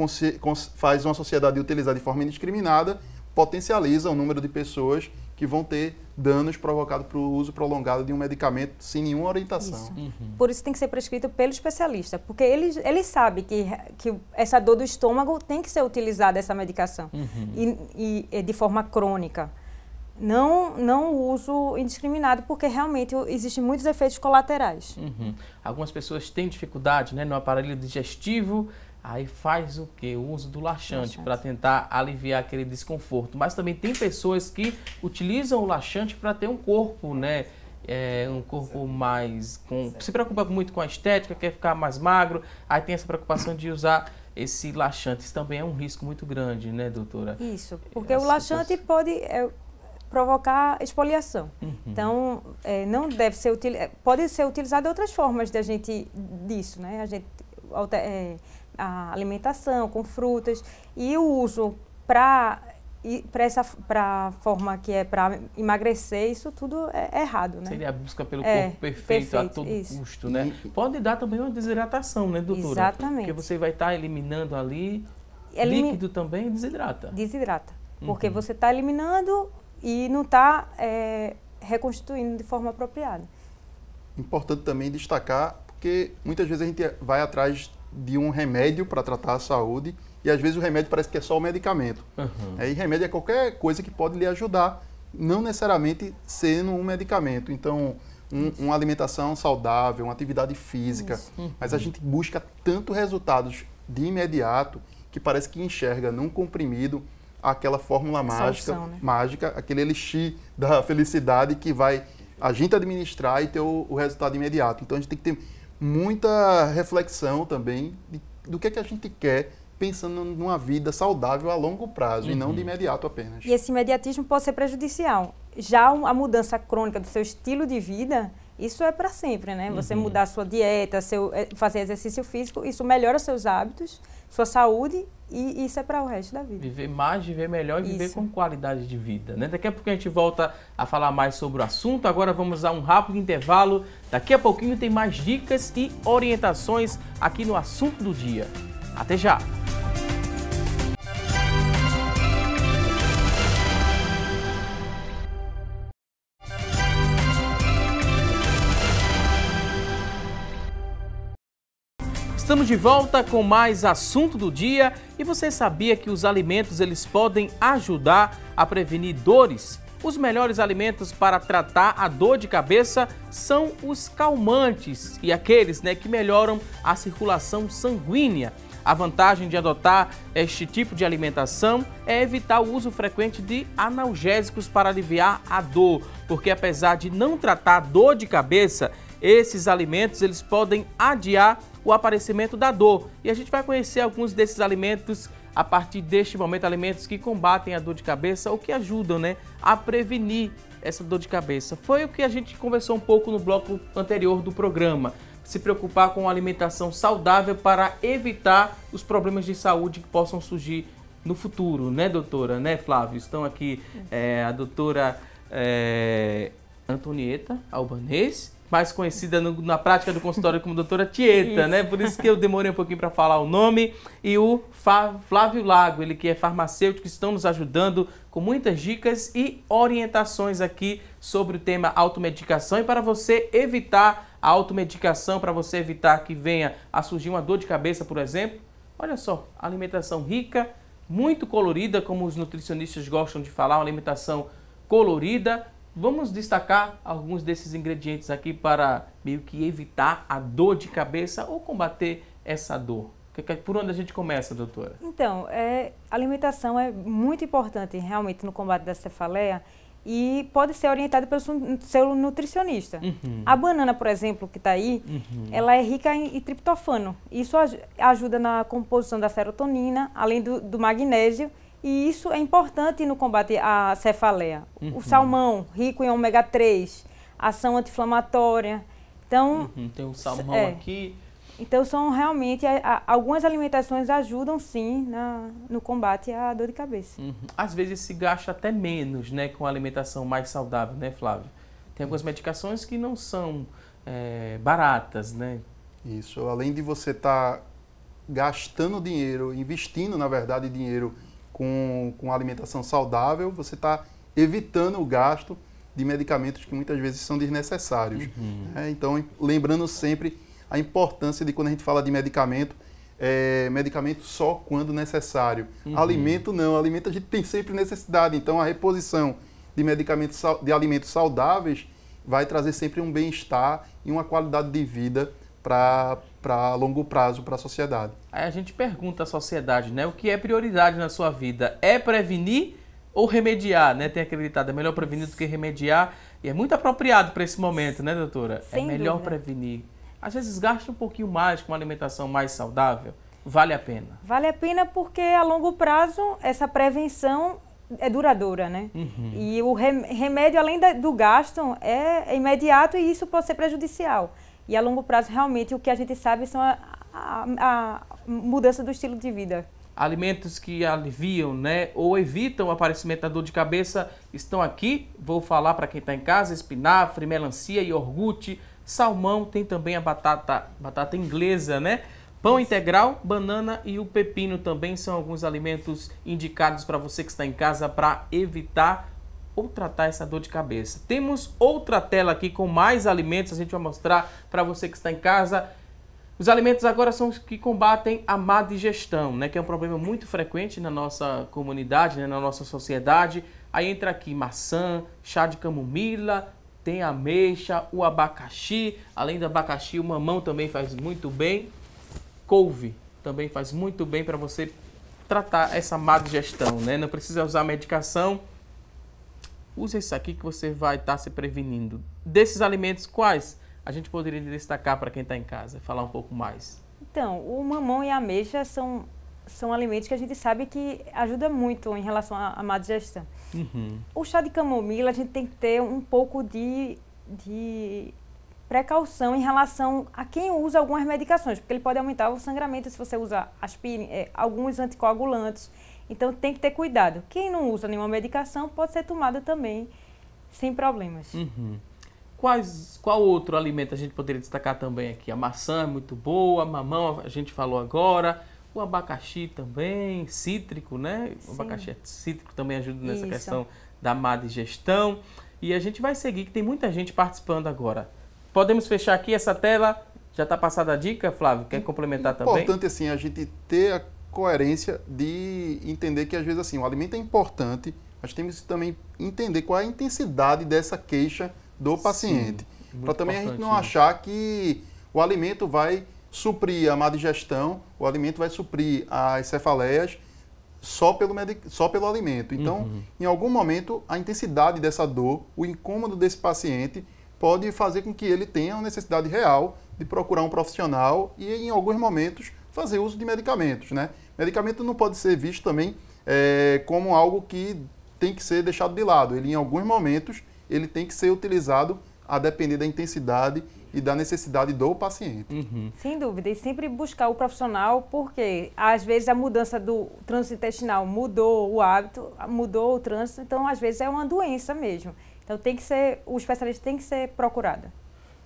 faz uma sociedade utilizar de forma indiscriminada, potencializa o número de pessoas que vão ter danos provocados pelo uso prolongado de um medicamento sem nenhuma orientação. Por isso tem que ser prescrito pelo especialista, porque ele sabe que essa dor do estômago tem que ser utilizada, essa medicação, e de forma crônica. Não o uso indiscriminado, porque realmente existem muitos efeitos colaterais. Algumas pessoas têm dificuldade, né, no aparelho digestivo, aí faz o quê? O uso do laxante para tentar aliviar aquele desconforto. Mas também tem pessoas que utilizam o laxante para ter um corpo, né? Um corpo mais... se preocupa muito com a estética, quer ficar mais magro, aí tem essa preocupação de usar esse laxante. Isso também é um risco muito grande, né, doutora? Isso, porque o laxante pode provocar exfoliação. Então, não deve ser pode ser utilizado de outras formas disso, né? A gente a alimentação com frutas, e o uso para a forma que é para emagrecer, isso tudo é errado, né? Seria a busca pelo corpo perfeito a todo custo, né? Pode dar também uma desidratação, né, doutora? Exatamente. Porque você vai estar eliminando ali, líquido também desidrata. Desiddrata, porque você está eliminando e não está reconstituindo de forma apropriada. Importante também destacar, porque muitas vezes a gente vai atrás de um remédio para tratar a saúde e às vezes o remédio parece que é só o medicamento. E remédio é qualquer coisa que pode lhe ajudar, não necessariamente sendo um medicamento. Então, uma alimentação saudável, uma atividade física, mas a gente busca tanto resultados de imediato que parece que enxerga num comprimido aquela fórmula mágica, aquele elixir da felicidade que vai a gente administrar e ter o resultado imediato. Então a gente tem que ter muita reflexão também do que a gente quer, pensando numa vida saudável a longo prazo e não de imediato apenas. E esse imediatismo pode ser prejudicial. Já a mudança crônica do seu estilo de vida, isso é para sempre, né? Você mudar a sua dieta, fazer exercício físico, isso melhora seus hábitos, sua saúde, e isso é para o resto da vida. Viver mais, viver melhor e viver com qualidade de vida, né? Daqui a pouco a gente volta a falar mais sobre o assunto. Agora vamos a um rápido intervalo. Daqui a pouquinho tem mais dicas e orientações aqui no Assunto do Dia. Até já! Estamos de volta com mais Assunto do Dia. E você sabia que os alimentos eles podem ajudar a prevenir dores? Os melhores alimentos para tratar a dor de cabeça são os calmantes e aqueles, né, que melhoram a circulação sanguínea. A vantagem de adotar este tipo de alimentação é evitar o uso frequente de analgésicos para aliviar a dor, porque apesar de não tratar a dor de cabeça, esses alimentos eles podem adiar o aparecimento da dor. E a gente vai conhecer alguns desses alimentos a partir deste momento, alimentos que combatem a dor de cabeça ou que ajudam, né, a prevenir essa dor de cabeça. Foi o que a gente conversou um pouco no bloco anterior do programa. Se preocupar com uma alimentação saudável para evitar os problemas de saúde que possam surgir no futuro, né, doutora? Né, Flávio? Estão aqui a doutora Antonieta Albanês, mais conhecida na prática do consultório como doutora Tieta, né? Por isso que eu demorei um pouquinho para falar o nome. E o Flávio Lago, ele que é farmacêutico, que estão nos ajudando com muitas dicas e orientações aqui sobre o tema automedicação. E para você evitar a automedicação, para você evitar que venha a surgir uma dor de cabeça, por exemplo, olha só, alimentação rica, muito colorida, como os nutricionistas gostam de falar, uma alimentação colorida. Vamos destacar alguns desses ingredientes aqui para meio que evitar a dor de cabeça ou combater essa dor. Por onde a gente começa, doutora? Então, a alimentação é muito importante realmente no combate da cefaleia e pode ser orientada pelo seu nutricionista. A banana, por exemplo, que está aí, ela é rica em triptofano. Isso ajuda na composição da serotonina, além do magnésio. E isso é importante no combate à cefaleia. O salmão, rico em ômega 3, ação anti-inflamatória. Então, tem o salmão aqui. Então, são realmente, algumas alimentações ajudam sim no combate à dor de cabeça. Às vezes se gasta até menos, né, com alimentação mais saudável, né, Flávio? Tem algumas medicações que não são baratas, né? Isso, além de você estar gastando dinheiro, investindo, na verdade, dinheiro com alimentação saudável, você está evitando o gasto de medicamentos que muitas vezes são desnecessários. Então, lembrando sempre a importância de quando a gente fala de medicamento, medicamento só quando necessário. Alimento não, alimento a gente tem sempre necessidade, então a reposição de medicamentos, de alimentos saudáveis vai trazer sempre um bem-estar e uma qualidade de vida para longo prazo para a sociedade. Aí a gente pergunta à sociedade, né, o que é prioridade na sua vida? É prevenir ou remediar, né? Tem aquele ditado, é melhor prevenir do que remediar, e é muito apropriado para esse momento, né, doutora? Sem é melhor dúvida. prevenir. Às vezes gasta um pouquinho mais com uma alimentação mais saudável, vale a pena? Vale a pena porque a longo prazo essa prevenção é duradoura, né? E o remédio, além do gasto, é imediato e isso pode ser prejudicial. E a longo prazo, realmente, o que a gente sabe são a mudança do estilo de vida. Alimentos que aliviam, né, ou evitam o aparecimento da dor de cabeça estão aqui. Vou falar para quem está em casa: espinafre, melancia, iogurte, salmão, tem também a batata inglesa, né? Pão integral, banana e o pepino também são alguns alimentos indicados para você que está em casa para evitar ou tratar essa dor de cabeça. Temos outra tela aqui com mais alimentos, a gente vai mostrar para você que está em casa. Os alimentos agora são os que combatem a má digestão, né, que é um problema muito frequente na nossa comunidade, né, na nossa sociedade. Aí entra aqui maçã, chá de camomila, tem ameixa, o abacaxi. Além do abacaxi, o mamão também faz muito bem. Couve também faz muito bem para você tratar essa má digestão, né? Não precisa usar medicação. Use isso aqui que você vai estar se prevenindo. Desses alimentos, quais a gente poderia destacar para quem está em casa? Falar um pouco mais. Então, o mamão e a ameixa são alimentos que a gente sabe que ajudam muito em relação à má digestão. O chá de camomila, a gente tem que ter um pouco de precaução em relação a quem usa algumas medicações, porque ele pode aumentar o sangramento se você usar alguns anticoagulantes. Então, tem que ter cuidado. Quem não usa nenhuma medicação pode ser tomada também sem problemas. Qual outro alimento a gente poderia destacar também aqui? A maçã é muito boa, a mamão a gente falou agora, o abacaxi também, cítrico, né? O abacaxi cítrico também ajuda nessa questão da má digestão. E a gente vai seguir, que tem muita gente participando agora. Podemos fechar aqui essa tela? Já está passada a dica, Flávio? Quer complementar também? É importante, assim, a gente ter a coerência de entender que, às vezes, assim, o alimento é importante, mas temos que também entender qual é a intensidade dessa queixa do paciente. Para também a gente não achar que o alimento vai suprir a má digestão, o alimento vai suprir as cefaleias só pelo alimento. Então, em algum momento, a intensidade dessa dor, o incômodo desse paciente pode fazer com que ele tenha uma necessidade real de procurar um profissional e, em alguns momentos, fazer uso de medicamentos, né? Medicamento não pode ser visto também como algo que tem que ser deixado de lado. Ele, em alguns momentos, ele tem que ser utilizado a depender da intensidade e da necessidade do paciente. Sem dúvida, e sempre buscar o profissional, porque às vezes a mudança do trânsito intestinal mudou o hábito, mudou o trânsito, então às vezes é uma doença mesmo. Então o especialista tem que ser procurado.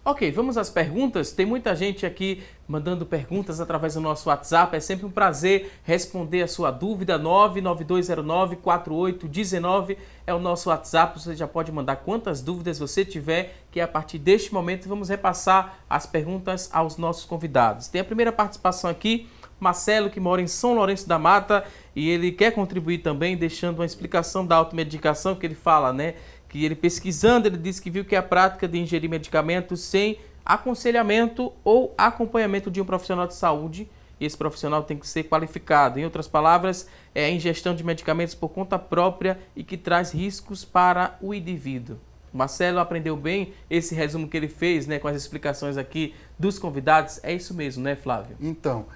Ok, vamos às perguntas. Tem muita gente aqui mandando perguntas através do nosso WhatsApp. É sempre um prazer responder a sua dúvida. 99209-4819 é o nosso WhatsApp. Você já pode mandar quantas dúvidas você tiver, que a partir deste momento vamos repassar as perguntas aos nossos convidados. Tem a primeira participação aqui, Marcelo, que mora em São Lourenço da Mata, e ele quer contribuir também, deixando uma explicação da automedicação que ele fala, né? Que ele pesquisando, ele disse que viu que a prática de ingerir medicamentos sem aconselhamento ou acompanhamento de um profissional de saúde, esse profissional tem que ser qualificado. Em outras palavras, é a ingestão de medicamentos por conta própria e que traz riscos para o indivíduo. O Marcelo aprendeu bem esse resumo que ele fez, né, com as explicações aqui dos convidados. É isso mesmo, né, Flávio? Então,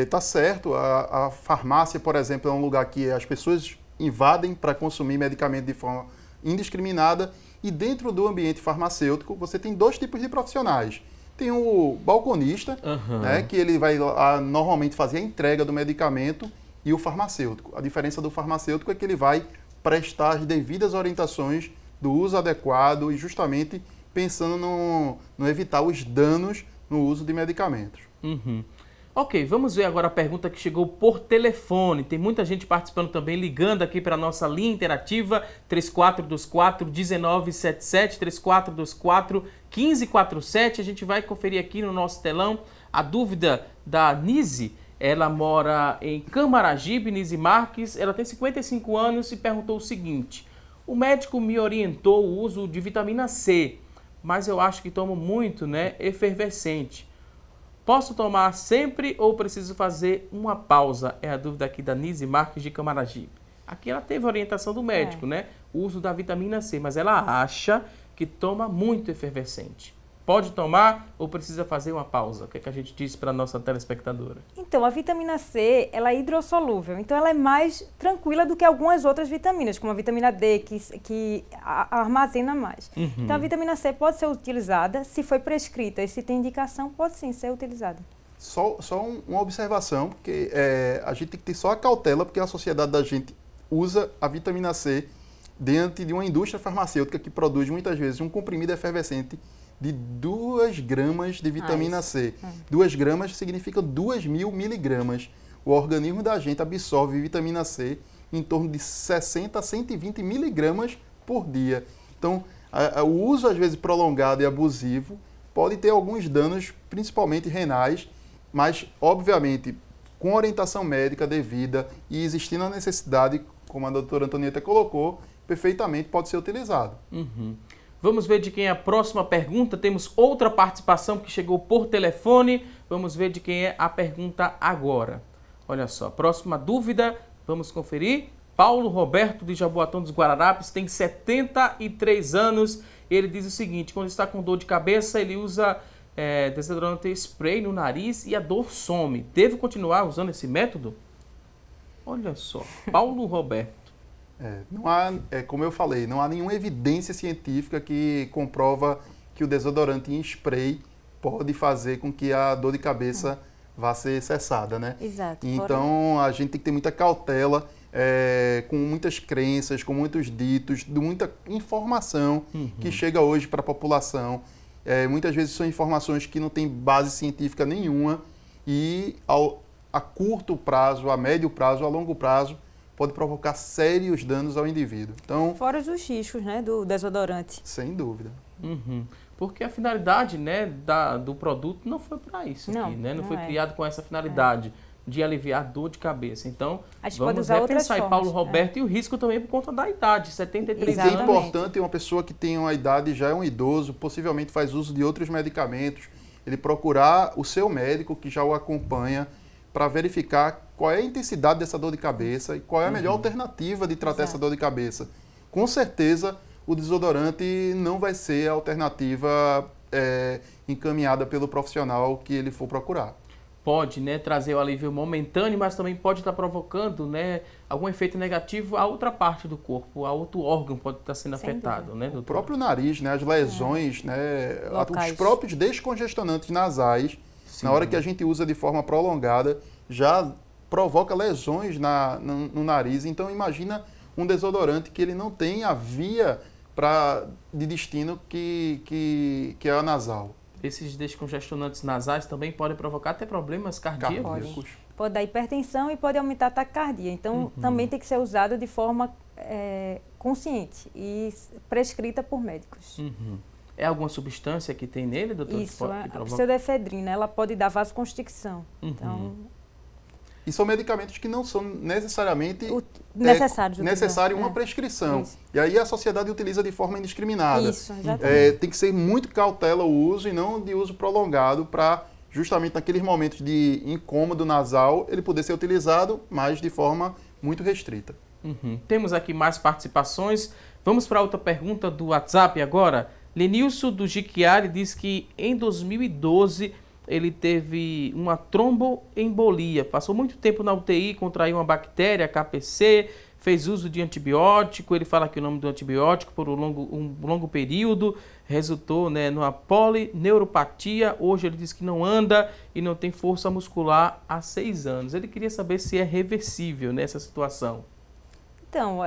tá certo. A farmácia, por exemplo, é um lugar que as pessoas invadem para consumir medicamento de forma indiscriminada, e dentro do ambiente farmacêutico você tem dois tipos de profissionais. Tem o balconista, né, que ele vai normalmente fazer a entrega do medicamento, e o farmacêutico. A diferença do farmacêutico é que ele vai prestar as devidas orientações do uso adequado e justamente pensando no evitar os danos no uso de medicamentos. Ok, vamos ver agora a pergunta que chegou por telefone. Tem muita gente participando também, ligando aqui para a nossa linha interativa, 3424-1977, 3424-1547. A gente vai conferir aqui no nosso telão a dúvida da Nise. Ela mora em Camaragibe, Nise Marques. Ela tem 55 anos e perguntou o seguinte: o médico me orientou o uso de vitamina C, mas eu acho que tomo muito, né, efervescente. Posso tomar sempre ou preciso fazer uma pausa? É a dúvida aqui da Nise Marques de Camaragibe. Aqui ela teve a orientação do médico, né? O uso da vitamina C, mas ela acha que toma muito efervescente. Pode tomar ou precisa fazer uma pausa? O que é que a gente disse para a nossa telespectadora? Então, a vitamina C, ela é hidrossolúvel, então ela é mais tranquila do que algumas outras vitaminas, como a vitamina D, que armazena mais. Então, a vitamina C pode ser utilizada, se foi prescrita e se tem indicação, pode sim ser utilizada. Só uma observação, porque a gente tem que ter só a cautela, porque a sociedade da gente usa a vitamina C diante de uma indústria farmacêutica que produz muitas vezes um comprimido efervescente de 2 gramas de vitamina C. 2 gramas significa 2.000 miligramas. O organismo da gente absorve vitamina C em torno de 60 a 120 miligramas por dia. Então, o uso, às vezes, prolongado e abusivo pode ter alguns danos, principalmente renais, mas, obviamente, com orientação médica devida e existindo a necessidade, como a doutora Antonieta colocou, perfeitamente pode ser utilizado. Vamos ver de quem é a próxima pergunta. Temos outra participação que chegou por telefone. Vamos ver de quem é a pergunta agora. Olha só, próxima dúvida, vamos conferir. Paulo Roberto de Jaboatão dos Guararapes tem 73 anos. Ele diz o seguinte: quando está com dor de cabeça, ele usa desodorante spray no nariz e a dor some. Devo continuar usando esse método? Olha só, Paulo Roberto. Não há, como eu falei, não há nenhuma evidência científica que comprova que o desodorante em spray pode fazer com que a dor de cabeça vá ser cessada, né? Exato. Então, a gente tem que ter muita cautela, com muitas crenças, com muitos ditos, de muita informação que chega hoje para a população. Muitas vezes são informações que não têm base científica nenhuma e a curto prazo, a médio prazo, a longo prazo, pode provocar sérios danos ao indivíduo. Então, fora os riscos, né, do desodorante. Sem dúvida. Porque a finalidade, né, do produto não foi para isso aqui, né? Não foi criado com essa finalidade de aliviar dor de cabeça. Então, vamos repensar aí, Paulo Roberto, e o risco também por conta da idade, 73 anos. É importante uma pessoa que tem uma idade, já é um idoso, possivelmente faz uso de outros medicamentos, ele procurar o seu médico que já o acompanha para verificar qual é a intensidade dessa dor de cabeça e qual é a melhor alternativa de tratar essa dor de cabeça. Com certeza, o desodorante não vai ser a alternativa encaminhada pelo profissional que ele for procurar. Pode, né, trazer o alívio momentâneo, mas também pode estar provocando, né, algum efeito negativo a outra parte do corpo, a outro órgão pode estar sendo afetado, né, doutor? O próprio nariz, né, as lesões, né, os próprios descongestionantes nasais, na hora que a gente usa de forma prolongada, já provoca lesões no nariz. Então, imagina um desodorante que ele não tem a via de destino que é a nasal. Esses descongestionantes nasais também podem provocar até problemas cardíacos. Pode dar hipertensão e pode aumentar a taquicardia. Então, também tem que ser usado de forma consciente e prescrita por médicos. É alguma substância que tem nele, doutor? Isso, a pseudoefedrina, ela pode dar vasoconstricção. Então, e são medicamentos que não são necessariamente necessário uma prescrição. Isso. E aí a sociedade utiliza de forma indiscriminada. Isso, exatamente. Tem que ser muito cautela o uso e não de uso prolongado para, justamente naqueles momentos de incômodo nasal, ele poder ser utilizado, mas de forma muito restrita. Temos aqui mais participações. Vamos para outra pergunta do WhatsApp agora. Lenilson do Jiquiari diz que em 2012 ele teve uma tromboembolia. Passou muito tempo na UTI, contraiu uma bactéria, KPC, fez uso de antibiótico, ele fala que o nome do antibiótico por um longo período resultou, né, numa polineuropatia. Hoje ele diz que não anda e não tem força muscular há 6 anos. Ele queria saber se é reversível nessa situação. Então,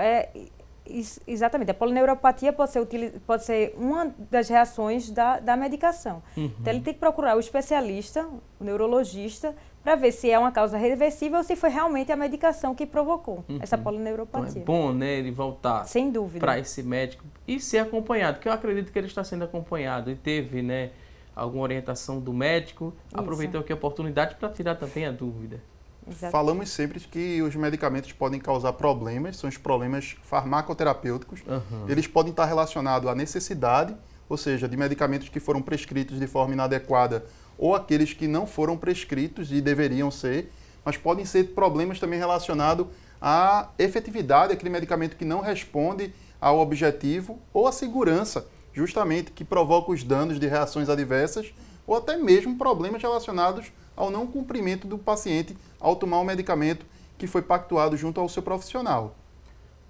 exatamente, a polineuropatia pode ser uma das reações da medicação. Então ele tem que procurar o especialista, o neurologista, para ver se é uma causa reversível ou se foi realmente a medicação que provocou essa polineuropatia. Então é bom, né, ele voltar sem dúvida para esse médico e ser acompanhado, porque eu acredito que ele está sendo acompanhado e teve, né, alguma orientação do médico. Aproveitou aqui a oportunidade para tirar também a dúvida. Exatamente. Falamos sempre que os medicamentos podem causar problemas, são os problemas farmacoterapêuticos. Eles podem estar relacionados à necessidade, ou seja, de medicamentos que foram prescritos de forma inadequada ou aqueles que não foram prescritos e deveriam ser, mas podem ser problemas também relacionados à efetividade daquele medicamento que não responde ao objetivo ou à segurança, justamente, que provoca os danos de reações adversas ou até mesmo problemas relacionados ao não cumprimento do paciente ao tomar o medicamento que foi pactuado junto ao seu profissional.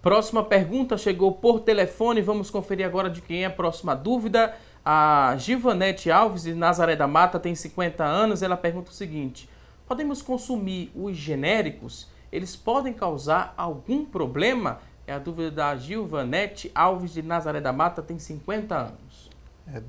Próxima pergunta chegou por telefone, vamos conferir agora de quem é a próxima dúvida. A Gilvanete Alves, de Nazaré da Mata, tem 50 anos, ela pergunta o seguinte: podemos consumir os genéricos? Eles podem causar algum problema? É a dúvida da Gilvanete Alves, de Nazaré da Mata, tem 50 anos.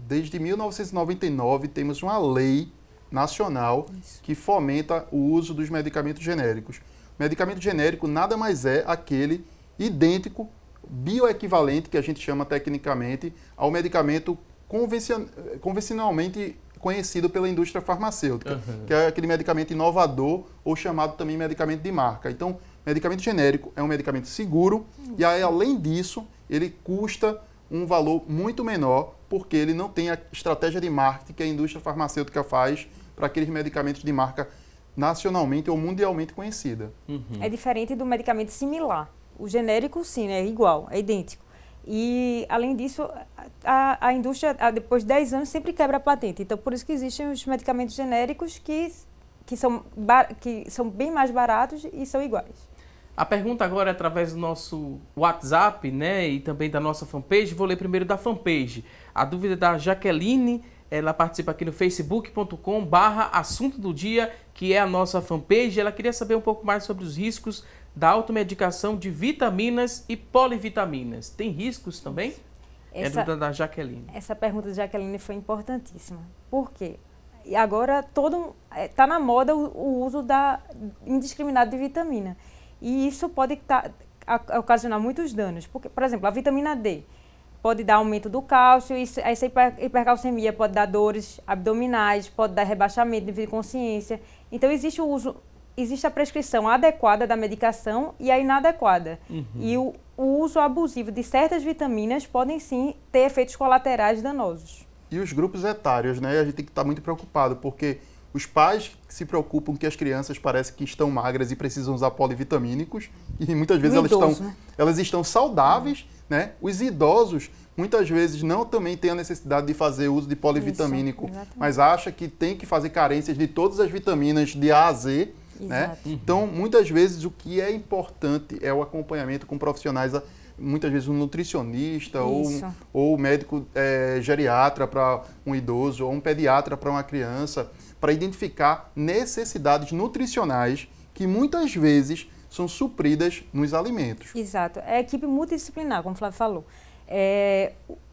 Desde 1999 temos uma lei nacional que fomenta o uso dos medicamentos genéricos. Medicamento genérico nada mais é aquele idêntico, bioequivalente, que a gente chama tecnicamente, ao medicamento convencionalmente conhecido pela indústria farmacêutica, que é aquele medicamento inovador ou chamado também medicamento de marca. Então, medicamento genérico é um medicamento seguro e aí, além disso, ele custa um valor muito menor porque ele não tem a estratégia de marketing que a indústria farmacêutica faz para aqueles medicamentos de marca nacionalmente ou mundialmente conhecida. É diferente do medicamento similar. O genérico, sim, é igual, é idêntico. E, além disso, a indústria, depois de 10 anos, sempre quebra a patente. Então, por isso que existem os medicamentos genéricos que são bem mais baratos e são iguais. A pergunta agora é através do nosso WhatsApp, né, e também da nossa fanpage. Vou ler primeiro da fanpage. A dúvida da Jaqueline, ela participa aqui no facebook.com/assunto do dia, que é a nossa fanpage. Ela queria saber um pouco mais sobre os riscos da automedicação de vitaminas e polivitaminas. Tem riscos também? É a dúvida da Jaqueline. Essa pergunta da Jaqueline foi importantíssima. Por quê? Agora está na moda o uso indiscriminado de vitamina. E isso pode ocasionar muitos danos. Porque, por exemplo, a vitamina D pode dar aumento do cálcio, e essa hipercalcemia pode dar dores abdominais, pode dar rebaixamento de consciência. Então, existe a prescrição adequada da medicação e a inadequada. E o uso abusivo de certas vitaminas podem sim ter efeitos colaterais danosos. E os grupos etários, né? A gente tem que estar muito preocupado, porque os pais se preocupam que as crianças parecem que estão magras e precisam usar polivitamínicos, e muitas vezes elas estão saudáveis, né? Os idosos muitas vezes também têm a necessidade de fazer uso de polivitamínico, mas acha que tem que fazer carências de todas as vitaminas de A a Z, né? Então, muitas vezes o que é importante é o acompanhamento com profissionais, muitas vezes um nutricionista ou médico geriatra para um idoso ou um pediatra para uma criança, para identificar necessidades nutricionais que muitas vezes são supridas nos alimentos. Exato. É a equipe multidisciplinar, como o Flávio falou.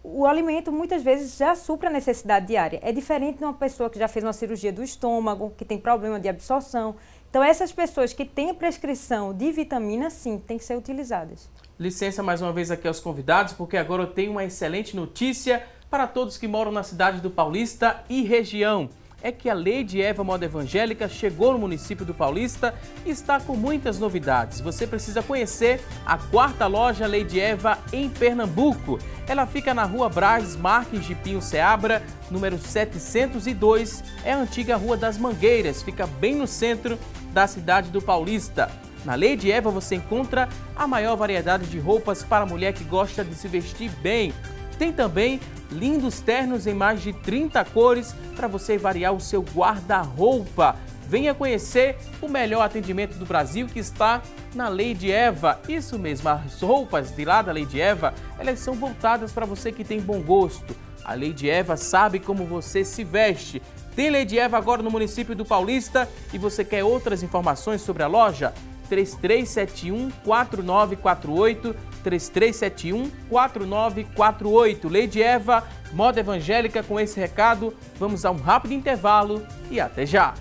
O alimento muitas vezes já supre a necessidade diária. É diferente de uma pessoa que já fez uma cirurgia do estômago, que tem problema de absorção. Então, essas pessoas que têm prescrição de vitamina, sim, têm que ser utilizadas. Licença mais uma vez aqui aos convidados, porque agora eu tenho uma excelente notícia para todos que moram na cidade do Paulista e região. É que a Lady Eva Moda Evangélica chegou no município do Paulista e está com muitas novidades. Você precisa conhecer a 4ª loja Lady Eva em Pernambuco. Ela fica na Rua Braz Marques de Pinho Seabra, número 702. É a antiga Rua das Mangueiras, fica bem no centro da cidade do Paulista. Na Lady Eva você encontra a maior variedade de roupas para a mulher que gosta de se vestir bem. Tem também lindos ternos em mais de 30 cores para você variar o seu guarda-roupa. Venha conhecer o melhor atendimento do Brasil, que está na Lady Eva. Isso mesmo, as roupas de lá da Lady Eva, elas são voltadas para você que tem bom gosto. A Lady Eva sabe como você se veste. Tem Lady Eva agora no município do Paulista e você quer outras informações sobre a loja? 3371-4948, 3371-4948. Lady Eva, moda evangélica. Com esse recado, vamos a um rápido intervalo e até já!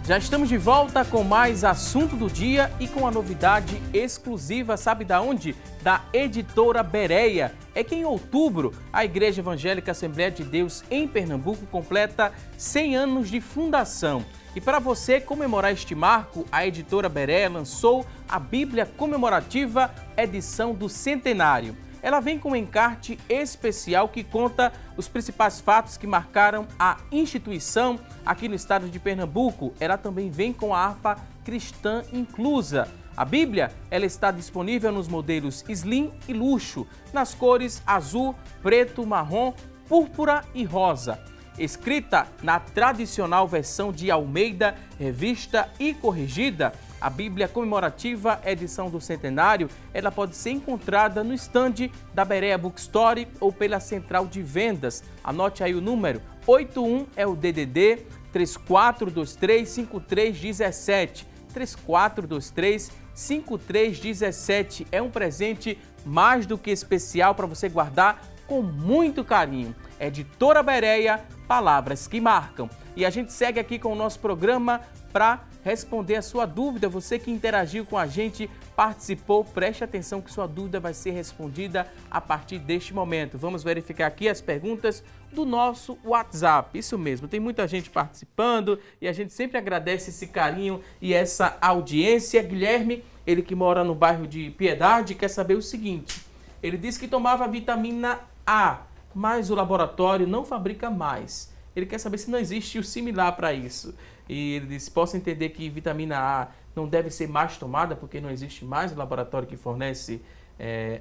Já estamos de volta com mais assunto do dia e com a novidade exclusiva, sabe da onde? Da Editora Bereia. É que em outubro, a Igreja Evangélica Assembleia de Deus em Pernambuco completa 100 anos de fundação. E para você comemorar este marco, a Editora Bereia lançou a Bíblia Comemorativa Edição do Centenário. Ela vem com um encarte especial que conta os principais fatos que marcaram a instituição aqui no estado de Pernambuco. Ela também vem com a harpa cristã inclusa. A Bíblia, ela está disponível nos modelos Slim e Luxo, nas cores azul, preto, marrom, púrpura e rosa. Escrita na tradicional versão de Almeida, revista e corrigida, a Bíblia Comemorativa Edição do Centenário, ela pode ser encontrada no estande da Bereia Bookstore ou pela central de vendas. Anote aí o número, 81 é o DDD 34235317. 34235317 é um presente mais do que especial para você guardar com muito carinho. Editora Bereia, palavras que marcam. E a gente segue aqui com o nosso programa para responder a sua dúvida. Você que interagiu com a gente, participou, preste atenção que sua dúvida vai ser respondida a partir deste momento. Vamos verificar aqui as perguntas do nosso WhatsApp. Isso mesmo, tem muita gente participando e a gente sempre agradece esse carinho e essa audiência. Guilherme, ele que mora no bairro de Piedade, quer saber o seguinte. Ele disse que tomava vitamina A, mas o laboratório não fabrica mais. Ele quer saber se não existe o similar para isso. E ele disse, posso entender que vitamina A não deve ser mais tomada porque não existe mais o laboratório que fornece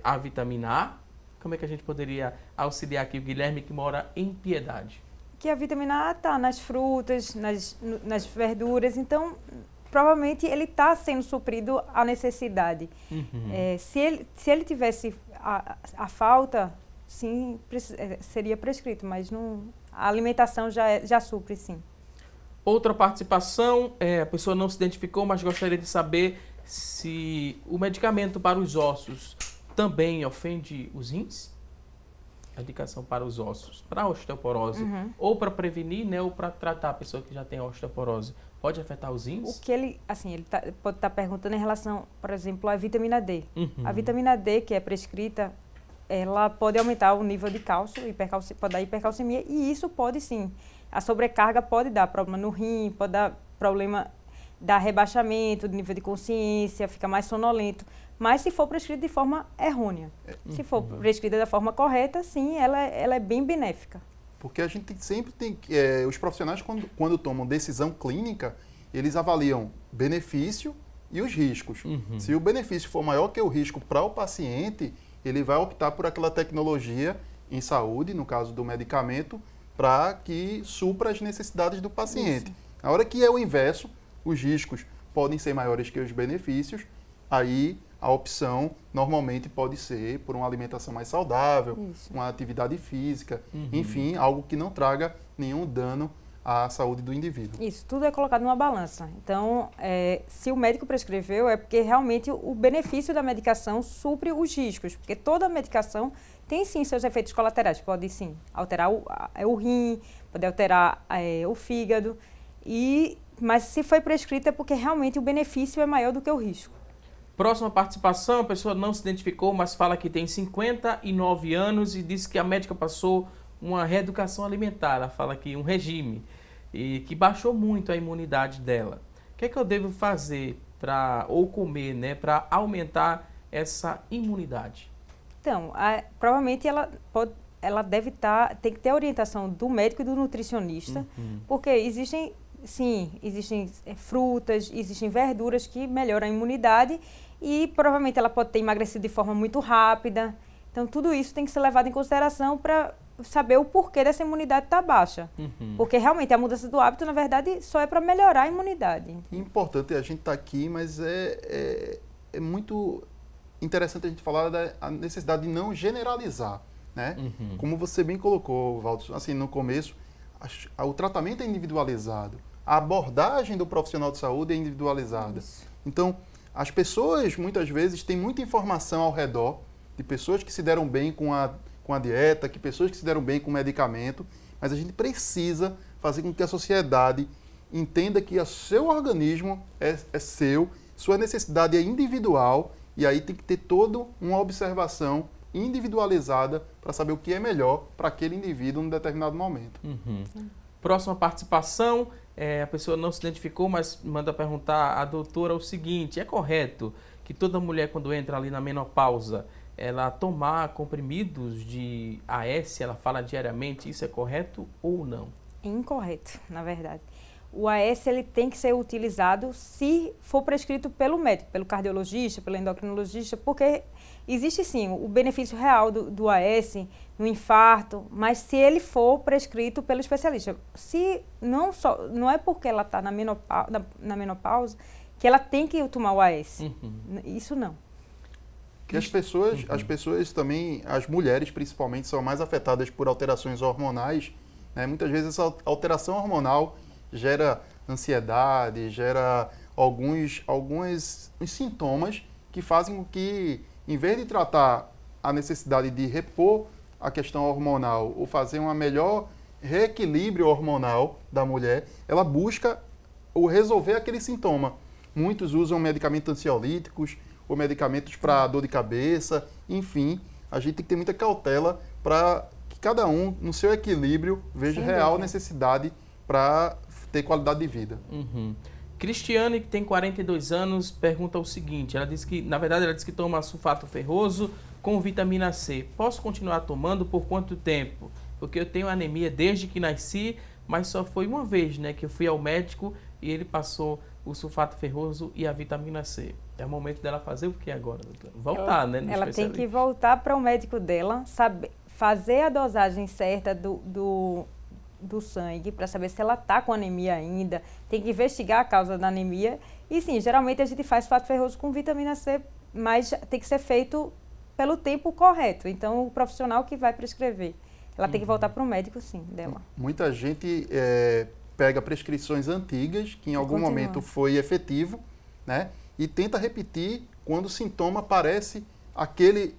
a vitamina A? Como é que a gente poderia auxiliar aqui o Guilherme que mora em Piedade? Que a vitamina A está nas frutas, nas verduras, então provavelmente ele está sendo suprido a necessidade. Uhum. Se ele tivesse a falta, sim, seria prescrito, mas não, a alimentação já supre, sim. Outra participação, a pessoa não se identificou, mas gostaria de saber se o medicamento para os ossos também ofende os rins? A indicação para os ossos, para a osteoporose, ou para prevenir, né, ou para tratar a pessoa que já tem osteoporose, pode afetar os rins? O que ele pode estar perguntando em relação, por exemplo, à vitamina D. A vitamina D, que é prescrita, ela pode aumentar o nível de cálcio, pode dar hipercalcemia, e isso pode sim. A sobrecarga pode dar problema no rim, pode dar problema, dar rebaixamento do nível de consciência, fica mais sonolento. Mas se for prescrita de forma errônea. Se for prescrita da forma correta, sim, ela é bem benéfica. Porque a gente sempre tem... os profissionais, quando tomam decisão clínica, eles avaliam benefício e os riscos. Se o benefício for maior que o risco para o paciente, ele vai optar por aquela tecnologia em saúde, no caso do medicamento, para que supra as necessidades do paciente. Na hora que é o inverso, os riscos podem ser maiores que os benefícios, aí a opção normalmente pode ser por uma alimentação mais saudável, uma atividade física, enfim, algo que não traga nenhum dano à saúde do indivíduo. Isso, tudo é colocado numa balança. Então, se o médico prescreveu, é porque realmente o benefício da medicação supre os riscos, porque toda medicação tem sim seus efeitos colaterais, pode sim alterar o rim, pode alterar o fígado, mas se foi prescrita é porque realmente o benefício é maior do que o risco. Próxima participação, a pessoa não se identificou, mas fala que tem 59 anos e disse que a médica passou uma reeducação alimentar, ela fala que um regime, e que baixou muito a imunidade dela. O que é que eu devo fazer ou comer, né, para aumentar essa imunidade? Então, provavelmente ela deve tem que ter a orientação do médico e do nutricionista, porque existem sim, existem frutas, existem verduras que melhoram a imunidade e provavelmente ela pode ter emagrecido de forma muito rápida. Então, tudo isso tem que ser levado em consideração para saber o porquê dessa imunidade estar baixa. Porque realmente a mudança do hábito, na verdade, só é para melhorar a imunidade. Importante a gente estar aqui, mas é muito interessante a gente falar da necessidade de não generalizar, né? Como você bem colocou, Valdo, assim, no começo, o tratamento é individualizado, a abordagem do profissional de saúde é individualizada. Então, as pessoas, muitas vezes, têm muita informação ao redor de pessoas que se deram bem com a dieta, que pessoas que se deram bem com o medicamento, mas a gente precisa fazer com que a sociedade entenda que o seu organismo é seu, sua necessidade é individual, e aí tem que ter toda uma observação individualizada para saber o que é melhor para aquele indivíduo num determinado momento. Próxima participação, a pessoa não se identificou, mas manda perguntar à doutora o seguinte: é correto que toda mulher, quando entra ali na menopausa, ela tomar comprimidos de AS, ela fala diariamente, isso é correto ou não? É incorreto, na verdade. O AS ele tem que ser utilizado se for prescrito pelo médico, pelo cardiologista, pelo endocrinologista, porque existe sim o benefício real do AS no infarto, mas se ele for prescrito pelo especialista. Se não é porque ela está na menopausa que ela tem que tomar o AS. Isso não. Que as pessoas também, as mulheres principalmente, são mais afetadas por alterações hormonais, né? Muitas vezes essa alteração hormonal gera ansiedade, gera alguns sintomas que fazem com que, em vez de tratar a necessidade de repor a questão hormonal ou fazer um melhor reequilíbrio hormonal da mulher, ela busca resolver aquele sintoma. Muitos usam medicamentos ansiolíticos ou medicamentos para dor de cabeça, enfim, a gente tem que ter muita cautela para que cada um, no seu equilíbrio, veja real necessidade para ter qualidade de vida. Cristiane, que tem 42 anos, pergunta o seguinte, ela diz que, na verdade, ela diz que toma sulfato ferroso com vitamina C. Posso continuar tomando por quanto tempo? Porque eu tenho anemia desde que nasci, mas só foi uma vez, né, que eu fui ao médico e ele passou o sulfato ferroso e a vitamina C. É o momento dela fazer o que agora, doutora? Voltar, né? Ela tem que voltar para o médico dela, fazer a dosagem certa do sangue para saber se ela está com anemia ainda, tem que investigar a causa da anemia. E sim, geralmente a gente faz sulfato ferroso com vitamina C, mas tem que ser feito pelo tempo correto. Então, o profissional que vai prescrever, ela tem que voltar para o médico, sim, dela. Muita gente pega prescrições antigas, que em algum momento foi efetivo, né? E tenta repetir quando o sintoma parece aquele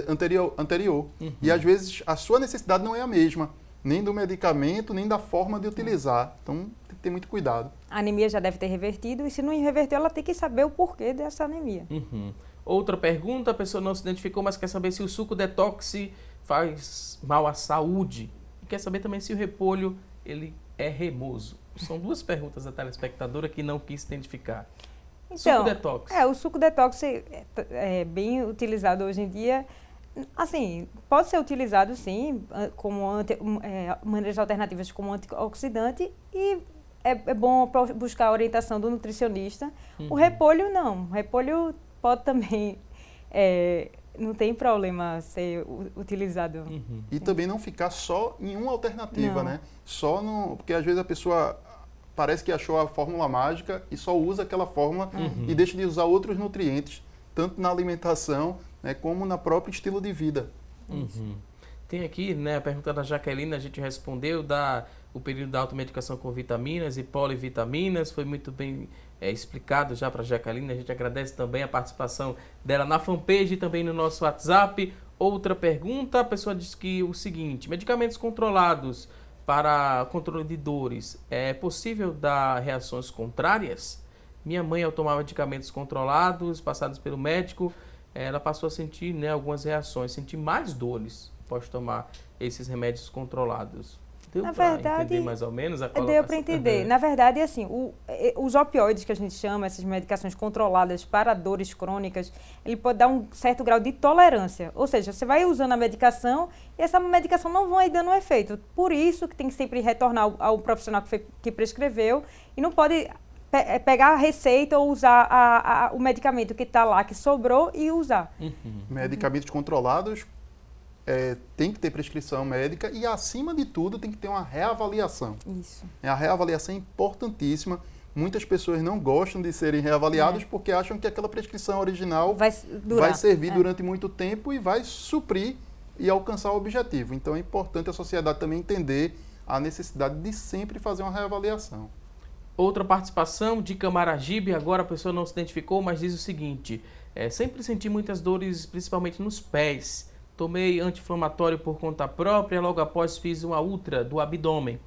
anterior. E às vezes a sua necessidade não é a mesma, nem do medicamento, nem da forma de utilizar. Então tem que ter muito cuidado. A anemia já deve ter revertido e se não reverteu, ela tem que saber o porquê dessa anemia. Outra pergunta, a pessoa não se identificou, mas quer saber se o suco detox faz mal à saúde. E quer saber também se o repolho ele é remoso. São duas perguntas da telespectadora que não quis se identificar. Então, suco detox. O suco detox é bem utilizado hoje em dia. Assim, pode ser utilizado sim, como maneiras alternativas como antioxidante e é bom buscar a orientação do nutricionista. O repolho não. O repolho pode também, não tem problema ser utilizado. E também não ficar só em uma alternativa, né? Porque às vezes a pessoa parece que achou a fórmula mágica e só usa aquela fórmula e deixa de usar outros nutrientes, tanto na alimentação, né, como no próprio estilo de vida. Tem aqui, né, a pergunta da Jaqueline, a gente respondeu o período da automedicação com vitaminas e polivitaminas, foi muito bem explicado já para a Jaqueline, a gente agradece também a participação dela na fanpage e também no nosso WhatsApp. Outra pergunta, a pessoa diz que o seguinte: medicamentos controlados para controle de dores, é possível dar reações contrárias? Minha mãe, ao tomar medicamentos controlados, passados pelo médico, ela passou a sentir, né, algumas reações, sentir mais dores após tomar esses remédios controlados. Deu para entender mais ou menos a colocação? Deu para entender. Na verdade, assim, os opioides que a gente chama, essas medicações controladas para dores crônicas, ele pode dar um certo grau de tolerância. Ou seja, você vai usando a medicação e essa medicação não vai dando um efeito. Por isso que tem que sempre retornar ao profissional que prescreveu e não pode pegar a receita ou usar o medicamento que está lá, que sobrou, e usar. Medicamentos controlados tem que ter prescrição médica e, acima de tudo, tem que ter uma reavaliação. Isso. A reavaliação é importantíssima. Muitas pessoas não gostam de serem reavaliadas porque acham que aquela prescrição original vai servir durante muito tempo e vai suprir e alcançar o objetivo. Então é importante a sociedade também entender a necessidade de sempre fazer uma reavaliação. Outra participação de Camaragibe, agora a pessoa não se identificou, mas diz o seguinte: sempre senti muitas dores, principalmente nos pés. Tomei anti-inflamatório por conta própria, logo após fiz uma ultra do abdômen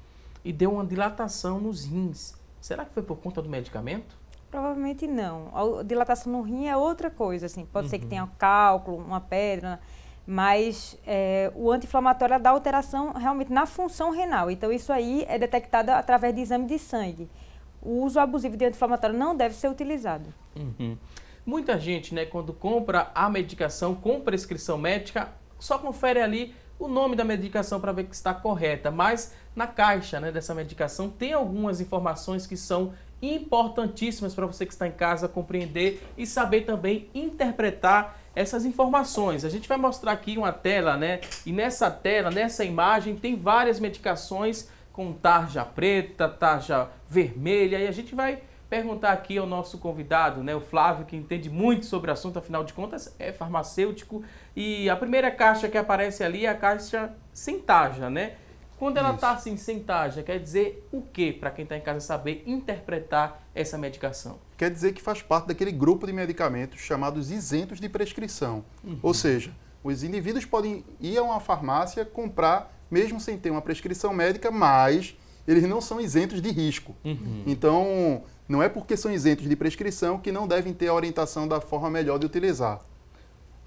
e deu uma dilatação nos rins. Será que foi por conta do medicamento? Provavelmente não. A dilatação no rim é outra coisa, assim. Pode ser que tenha um cálculo, uma pedra, mas o anti-inflamatório dá alteração realmente na função renal. Então isso aí é detectado através de exame de sangue. O uso abusivo de anti-inflamatório não deve ser utilizado. Muita gente, né, quando compra a medicação com prescrição médica, só confere ali o nome da medicação para ver que está correta, mas na caixa, né, dessa medicação tem algumas informações que são importantíssimas para você que está em casa compreender e saber também interpretar essas informações. A gente vai mostrar aqui uma tela, né, e nessa tela, nessa imagem, tem várias medicações com tarja preta, tarja vermelha, e a gente vai perguntar aqui ao nosso convidado, né, o Flávio, que entende muito sobre o assunto, afinal de contas é farmacêutico, e a primeira caixa que aparece ali é a caixa sem tarja, né? Quando ela está assim, sem tarja, quer dizer o quê? Para quem está em casa saber interpretar essa medicação. Quer dizer que faz parte daquele grupo de medicamentos chamados isentos de prescrição. Ou seja, os indivíduos podem ir a uma farmácia comprar, mesmo sem ter uma prescrição médica, mas eles não são isentos de risco. Então, não é porque são isentos de prescrição que não devem ter a orientação da forma melhor de utilizar.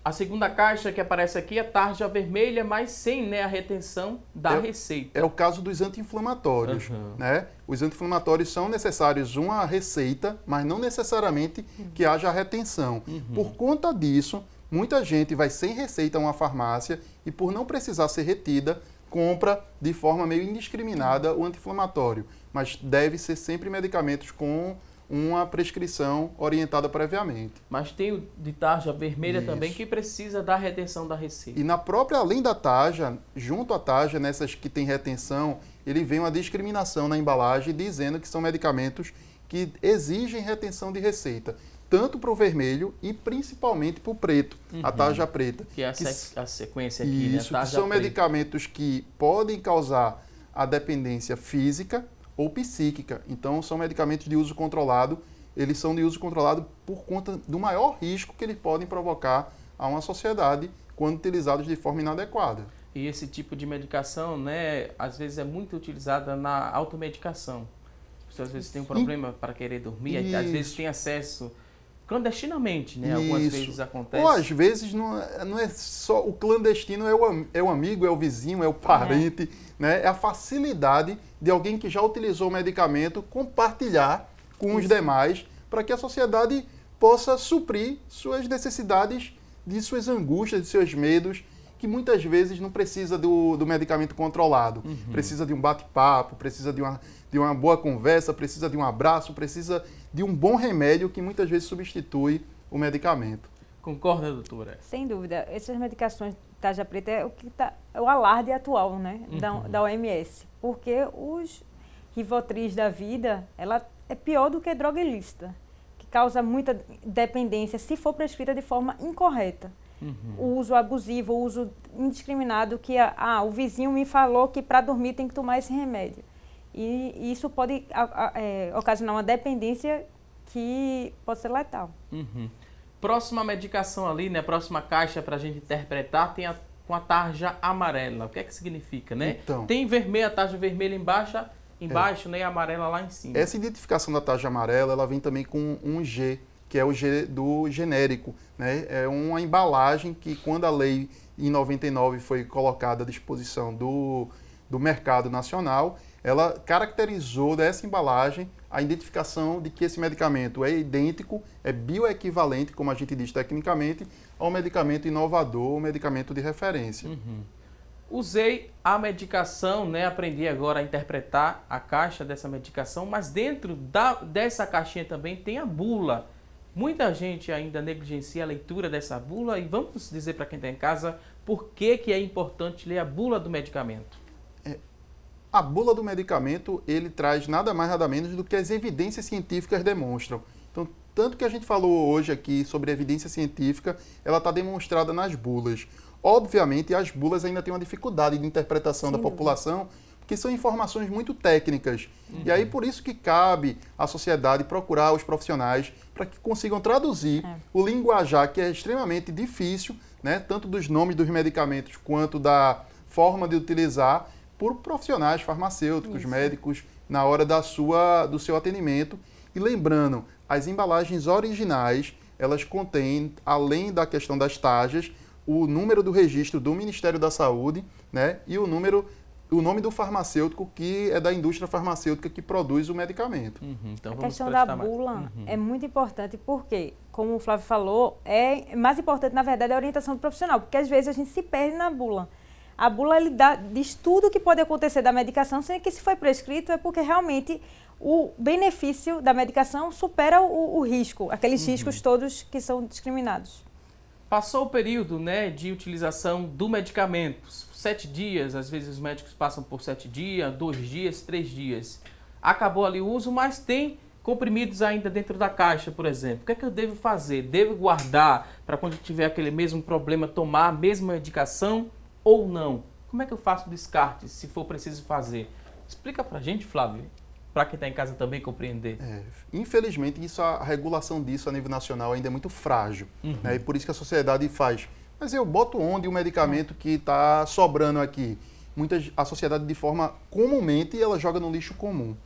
A segunda caixa que aparece aqui é tarja vermelha, mas sem, né, a retenção da receita. É o caso dos anti-inflamatórios. Né? Os anti-inflamatórios são necessários uma receita, mas não necessariamente que haja retenção. Por conta disso, muita gente vai sem receita a uma farmácia e, por não precisar ser retida, compra de forma meio indiscriminada o anti-inflamatório. Mas deve ser sempre medicamentos com uma prescrição orientada previamente. Mas tem o de tarja vermelha também, que precisa da retenção da receita. E na própria, além da tarja, junto à tarja, nessas que tem retenção, ele vem uma discriminação na embalagem dizendo que são medicamentos que exigem retenção de receita, tanto para o vermelho e principalmente para o preto, a tarja preta. Que é a sequência aqui, isso, né? Que são medicamentos que podem causar a dependência física ou psíquica. Então, são medicamentos de uso controlado. Eles são de uso controlado por conta do maior risco que eles podem provocar a uma sociedade quando utilizados de forma inadequada. E esse tipo de medicação, né, às vezes é muito utilizada na automedicação. As pessoas às vezes têm um problema para querer dormir, às vezes tem acesso clandestinamente, né? Algumas vezes acontece. Ou às vezes não é só o clandestino, é o amigo, é o vizinho, é o parente, né? É a facilidade de alguém que já utilizou o medicamento compartilhar com os demais para que a sociedade possa suprir suas necessidades, de suas angústias, de seus medos, que muitas vezes não precisa do medicamento controlado. Precisa de um bate-papo, precisa de uma boa conversa, precisa de um abraço, precisa de um bom remédio que muitas vezes substitui o medicamento. Concorda, doutora? Sem dúvida. Essas medicações tarja preta é o alarde atual, né, da OMS. Porque os Rivotril da vida, ela é pior do que droga ilícita, que causa muita dependência se for prescrita de forma incorreta. O uso abusivo, o uso indiscriminado, que o vizinho me falou que para dormir tem que tomar esse remédio. E isso pode ocasionar uma dependência que pode ser letal. Próxima medicação ali, né? Próxima caixa para a gente interpretar tem com a tarja amarela. O que é que significa, né? Então, tem vermelha, a tarja vermelha embaixo, né? E a amarela lá em cima. Essa identificação da tarja amarela, ela vem também com um G, que é o G do genérico, né? É uma embalagem que, quando a lei em 99 foi colocada à disposição do mercado nacional, ela caracterizou dessa embalagem a identificação de que esse medicamento é idêntico, é bioequivalente, como a gente diz tecnicamente, ao medicamento inovador, o medicamento de referência. Usei a medicação, né? Aprendi agora a interpretar a caixa dessa medicação, mas dentro dessa caixinha também tem a bula. Muita gente ainda negligencia a leitura dessa bula e vamos dizer para quem está em casa por que é importante ler a bula do medicamento. A bula do medicamento, ele traz nada mais nada menos do que as evidências científicas demonstram. Então, tanto que a gente falou hoje aqui sobre evidência científica, ela está demonstrada nas bulas. Obviamente, as bulas ainda têm uma dificuldade de interpretação da população, porque são informações muito técnicas. E aí, por isso que cabe à sociedade procurar os profissionais para que consigam traduzir o linguajar, que é extremamente difícil, né, tanto dos nomes dos medicamentos quanto da forma de utilizar, por profissionais farmacêuticos, médicos, na hora do seu atendimento. E lembrando, as embalagens originais, elas contêm, além da questão das taxas, o número do registro do Ministério da Saúde, né, e o nome do farmacêutico, que é da indústria farmacêutica que produz o medicamento. Então, a questão da bula é muito importante porque, como o Flávio falou, é mais importante, na verdade, a orientação do profissional, porque às vezes a gente se perde na bula. A bula diz tudo o que pode acontecer da medicação, sendo que se foi prescrito é porque realmente o benefício da medicação supera o risco, aqueles riscos todos que são discriminados. Passou o período, né, de utilização do medicamento, 7 dias, às vezes os médicos passam por 7 dias, 2 dias, 3 dias. Acabou ali o uso, mas tem comprimidos ainda dentro da caixa, por exemplo. O que é que eu devo fazer? Devo guardar para quando tiver aquele mesmo problema tomar a mesma medicação ou não? Como é que eu faço o descarte, se for preciso fazer? Explica pra gente, Flávio, para quem está em casa também compreender. Infelizmente, a regulação disso a nível nacional ainda é muito frágil, né? E por isso que a sociedade faz. Mas eu boto onde o medicamento que está sobrando aqui? A sociedade, de forma comumente, ela joga no lixo comum.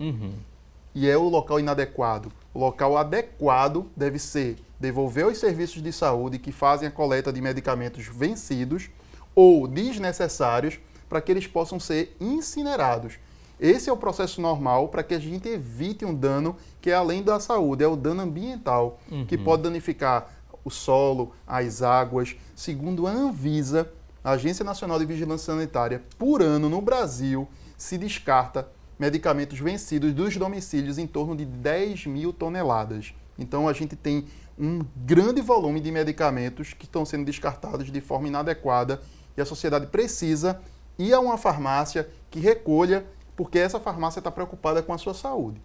E é o local inadequado. O local adequado deve ser devolver aos serviços de saúde que fazem a coleta de medicamentos vencidos ou desnecessários para que eles possam ser incinerados. Esse é o processo normal para que a gente evite um dano que é além da saúde, é o dano ambiental, que pode danificar o solo, as águas. Segundo a Anvisa, a Agência Nacional de Vigilância Sanitária, por ano no Brasil se descarta medicamentos vencidos dos domicílios em torno de 10 mil toneladas. Então a gente tem um grande volume de medicamentos que estão sendo descartados de forma inadequada e a sociedade precisa ir a uma farmácia que recolha, porque essa farmácia está preocupada com a sua saúde.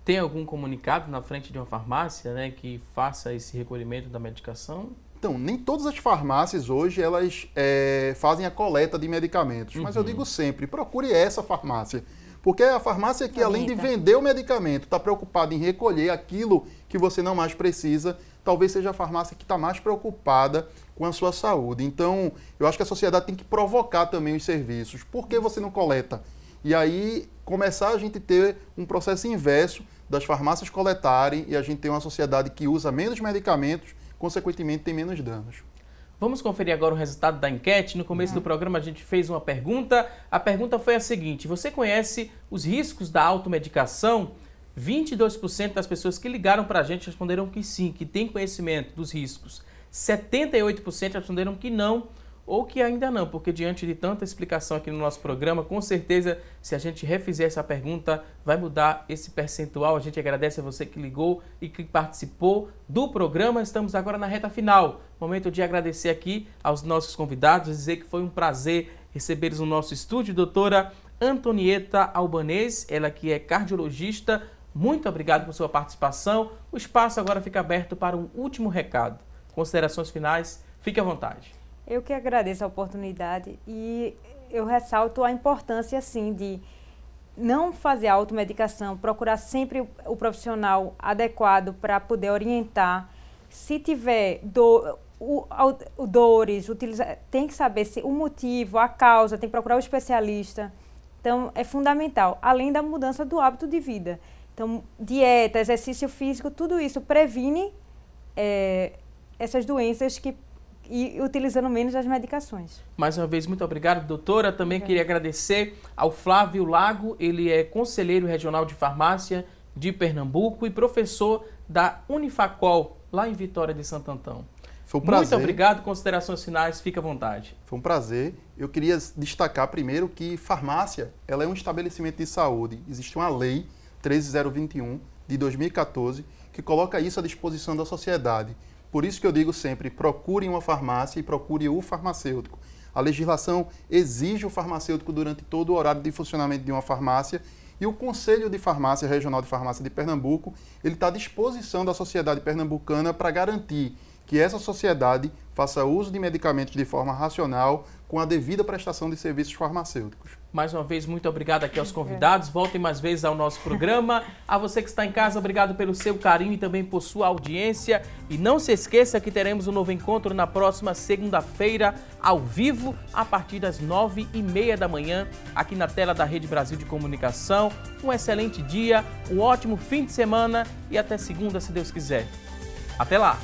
Tem algum comunicado na frente de uma farmácia, né, que faça esse recolhimento da medicação? Então, nem todas as farmácias hoje elas fazem a coleta de medicamentos, mas eu digo sempre, procure essa farmácia, porque é a farmácia que, além de vender o medicamento, está preocupada em recolher aquilo que você não mais precisa, talvez seja a farmácia que está mais preocupada com a sua saúde. Então, eu acho que a sociedade tem que provocar também os serviços. Por que você não coleta? E aí, começar a gente ter um processo inverso das farmácias coletarem e a gente ter uma sociedade que usa menos medicamentos, consequentemente tem menos danos. Vamos conferir agora o resultado da enquete. No começo do programa a gente fez uma pergunta. A pergunta foi a seguinte: você conhece os riscos da automedicação? 22% das pessoas que ligaram para a gente responderam que sim, que tem conhecimento dos riscos. 78% responderam que não ou que ainda não, porque diante de tanta explicação aqui no nosso programa, com certeza, se a gente refizer essa pergunta, vai mudar esse percentual. A gente agradece a você que ligou e que participou do programa. Estamos agora na reta final. Momento de agradecer aqui aos nossos convidados, dizer que foi um prazer recebê-los no nosso estúdio. Doutora Antonieta Albanês, ela que é cardiologista. Muito obrigado por sua participação. O espaço agora fica aberto para um último recado. Considerações finais, fique à vontade. Eu que agradeço a oportunidade e eu ressalto a importância, sim, de não fazer a automedicação, procurar sempre o profissional adequado para poder orientar. Se tiver dores, tem que saber o motivo, a causa, tem que procurar o especialista. Então, é fundamental, além da mudança do hábito de vida. Então, dieta, exercício físico, tudo isso previne essas doenças que e utilizando menos as medicações. Mais uma vez, muito obrigado, doutora. Também queria agradecer ao Flávio Lago, ele é conselheiro regional de farmácia de Pernambuco e professor da Unifacol, lá em Vitória de Santo Antão. Foi um prazer. Muito obrigado. Considerações finais, fique à vontade. Foi um prazer. Eu queria destacar primeiro que farmácia ela é um estabelecimento de saúde. Existe uma lei 13021 de 2014 que coloca isso à disposição da sociedade. Por isso que eu digo sempre, procure uma farmácia e procure o farmacêutico. A legislação exige o farmacêutico durante todo o horário de funcionamento de uma farmácia e o Conselho de Farmácia Regional de Farmácia de Pernambuco, ele está à disposição da sociedade pernambucana para garantir que essa sociedade faça uso de medicamentos de forma racional, com a devida prestação de serviços farmacêuticos. Mais uma vez, muito obrigado aqui aos convidados. Voltem mais vezes ao nosso programa. A você que está em casa, obrigado pelo seu carinho e também por sua audiência. E não se esqueça que teremos um novo encontro na próxima segunda-feira, ao vivo, a partir das 9h30 da manhã, aqui na tela da Rede Brasil de Comunicação. Um excelente dia, um ótimo fim de semana e até segunda, se Deus quiser. Até lá!